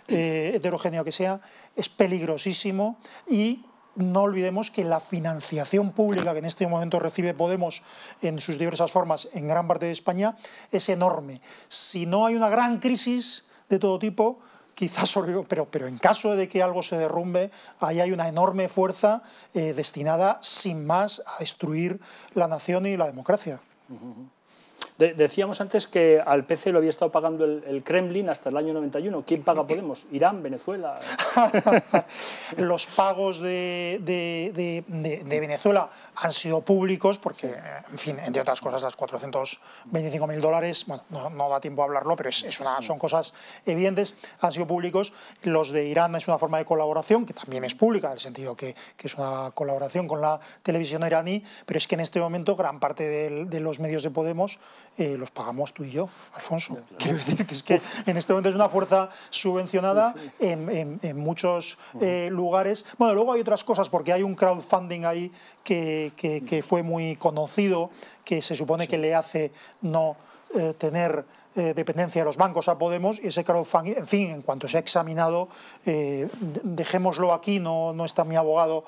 heterogéneo que sea, es peligrosísimo. Y no olvidemos que la financiación pública que en este momento recibe Podemos en sus diversas formas en gran parte de España es enorme. Si no hay una gran crisis de todo tipo, quizás, pero en caso de que algo se derrumbe, ahí hay una enorme fuerza destinada, sin más, a destruir la nación y la democracia. Decíamos antes que al PC lo había estado pagando el Kremlin hasta el año 91. ¿Quién paga Podemos? ¿Irán? ¿Venezuela? Los pagos de Venezuela han sido públicos porque, en fin, entre otras cosas, las $425.000, bueno, no da tiempo a hablarlo, pero son cosas evidentes, han sido públicos. Los de Irán es una forma de colaboración que también es pública, en el sentido que es una colaboración con la televisión iraní, pero es que en este momento gran parte de los medios de Podemos los pagamos tú y yo, Alfonso. Quiero decir que es que en este momento es una fuerza subvencionada en muchos lugares. Bueno, luego hay otras cosas, porque hay un crowdfunding ahí que fue muy conocido, que se supone que le hace no tener dependencia de los bancos a Podemos, y ese crowdfunding, en fin, en cuanto se ha examinado, dejémoslo aquí, no está mi abogado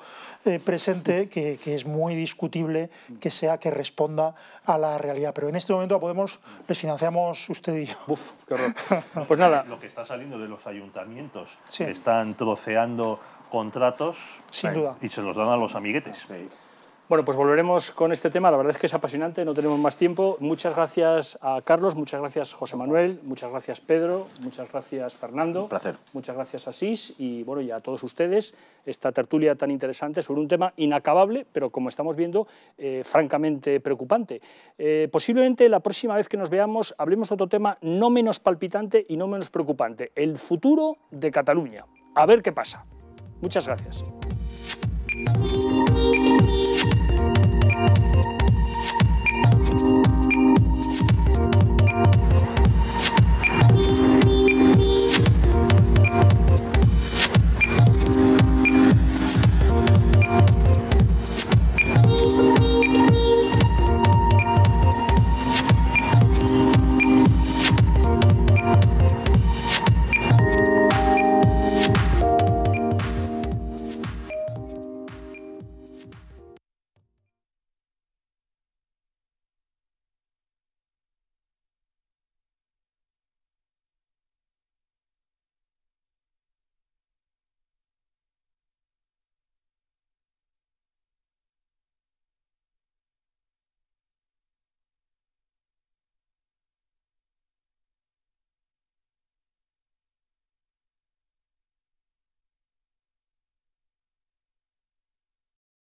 presente, que es muy discutible que responda a la realidad. Pero en este momento a Podemos les financiamos usted y yo. Uf, qué horror. Pues nada. Lo que está saliendo de los ayuntamientos, Sí. están troceando contratos Sin duda. y se los dan a los amiguetes. Bueno, pues volveremos con este tema. La verdad es que es apasionante, no tenemos más tiempo. Muchas gracias a Carlos, muchas gracias José Manuel, muchas gracias Pedro, muchas gracias Fernando. Un placer. Muchas gracias Asís y, bueno, y a todos ustedes. Esta tertulia tan interesante sobre un tema inacabable, pero como estamos viendo, francamente preocupante. Posiblemente la próxima vez que nos veamos hablemos de otro tema no menos palpitante y no menos preocupante, el futuro de Cataluña. A ver qué pasa. Muchas gracias.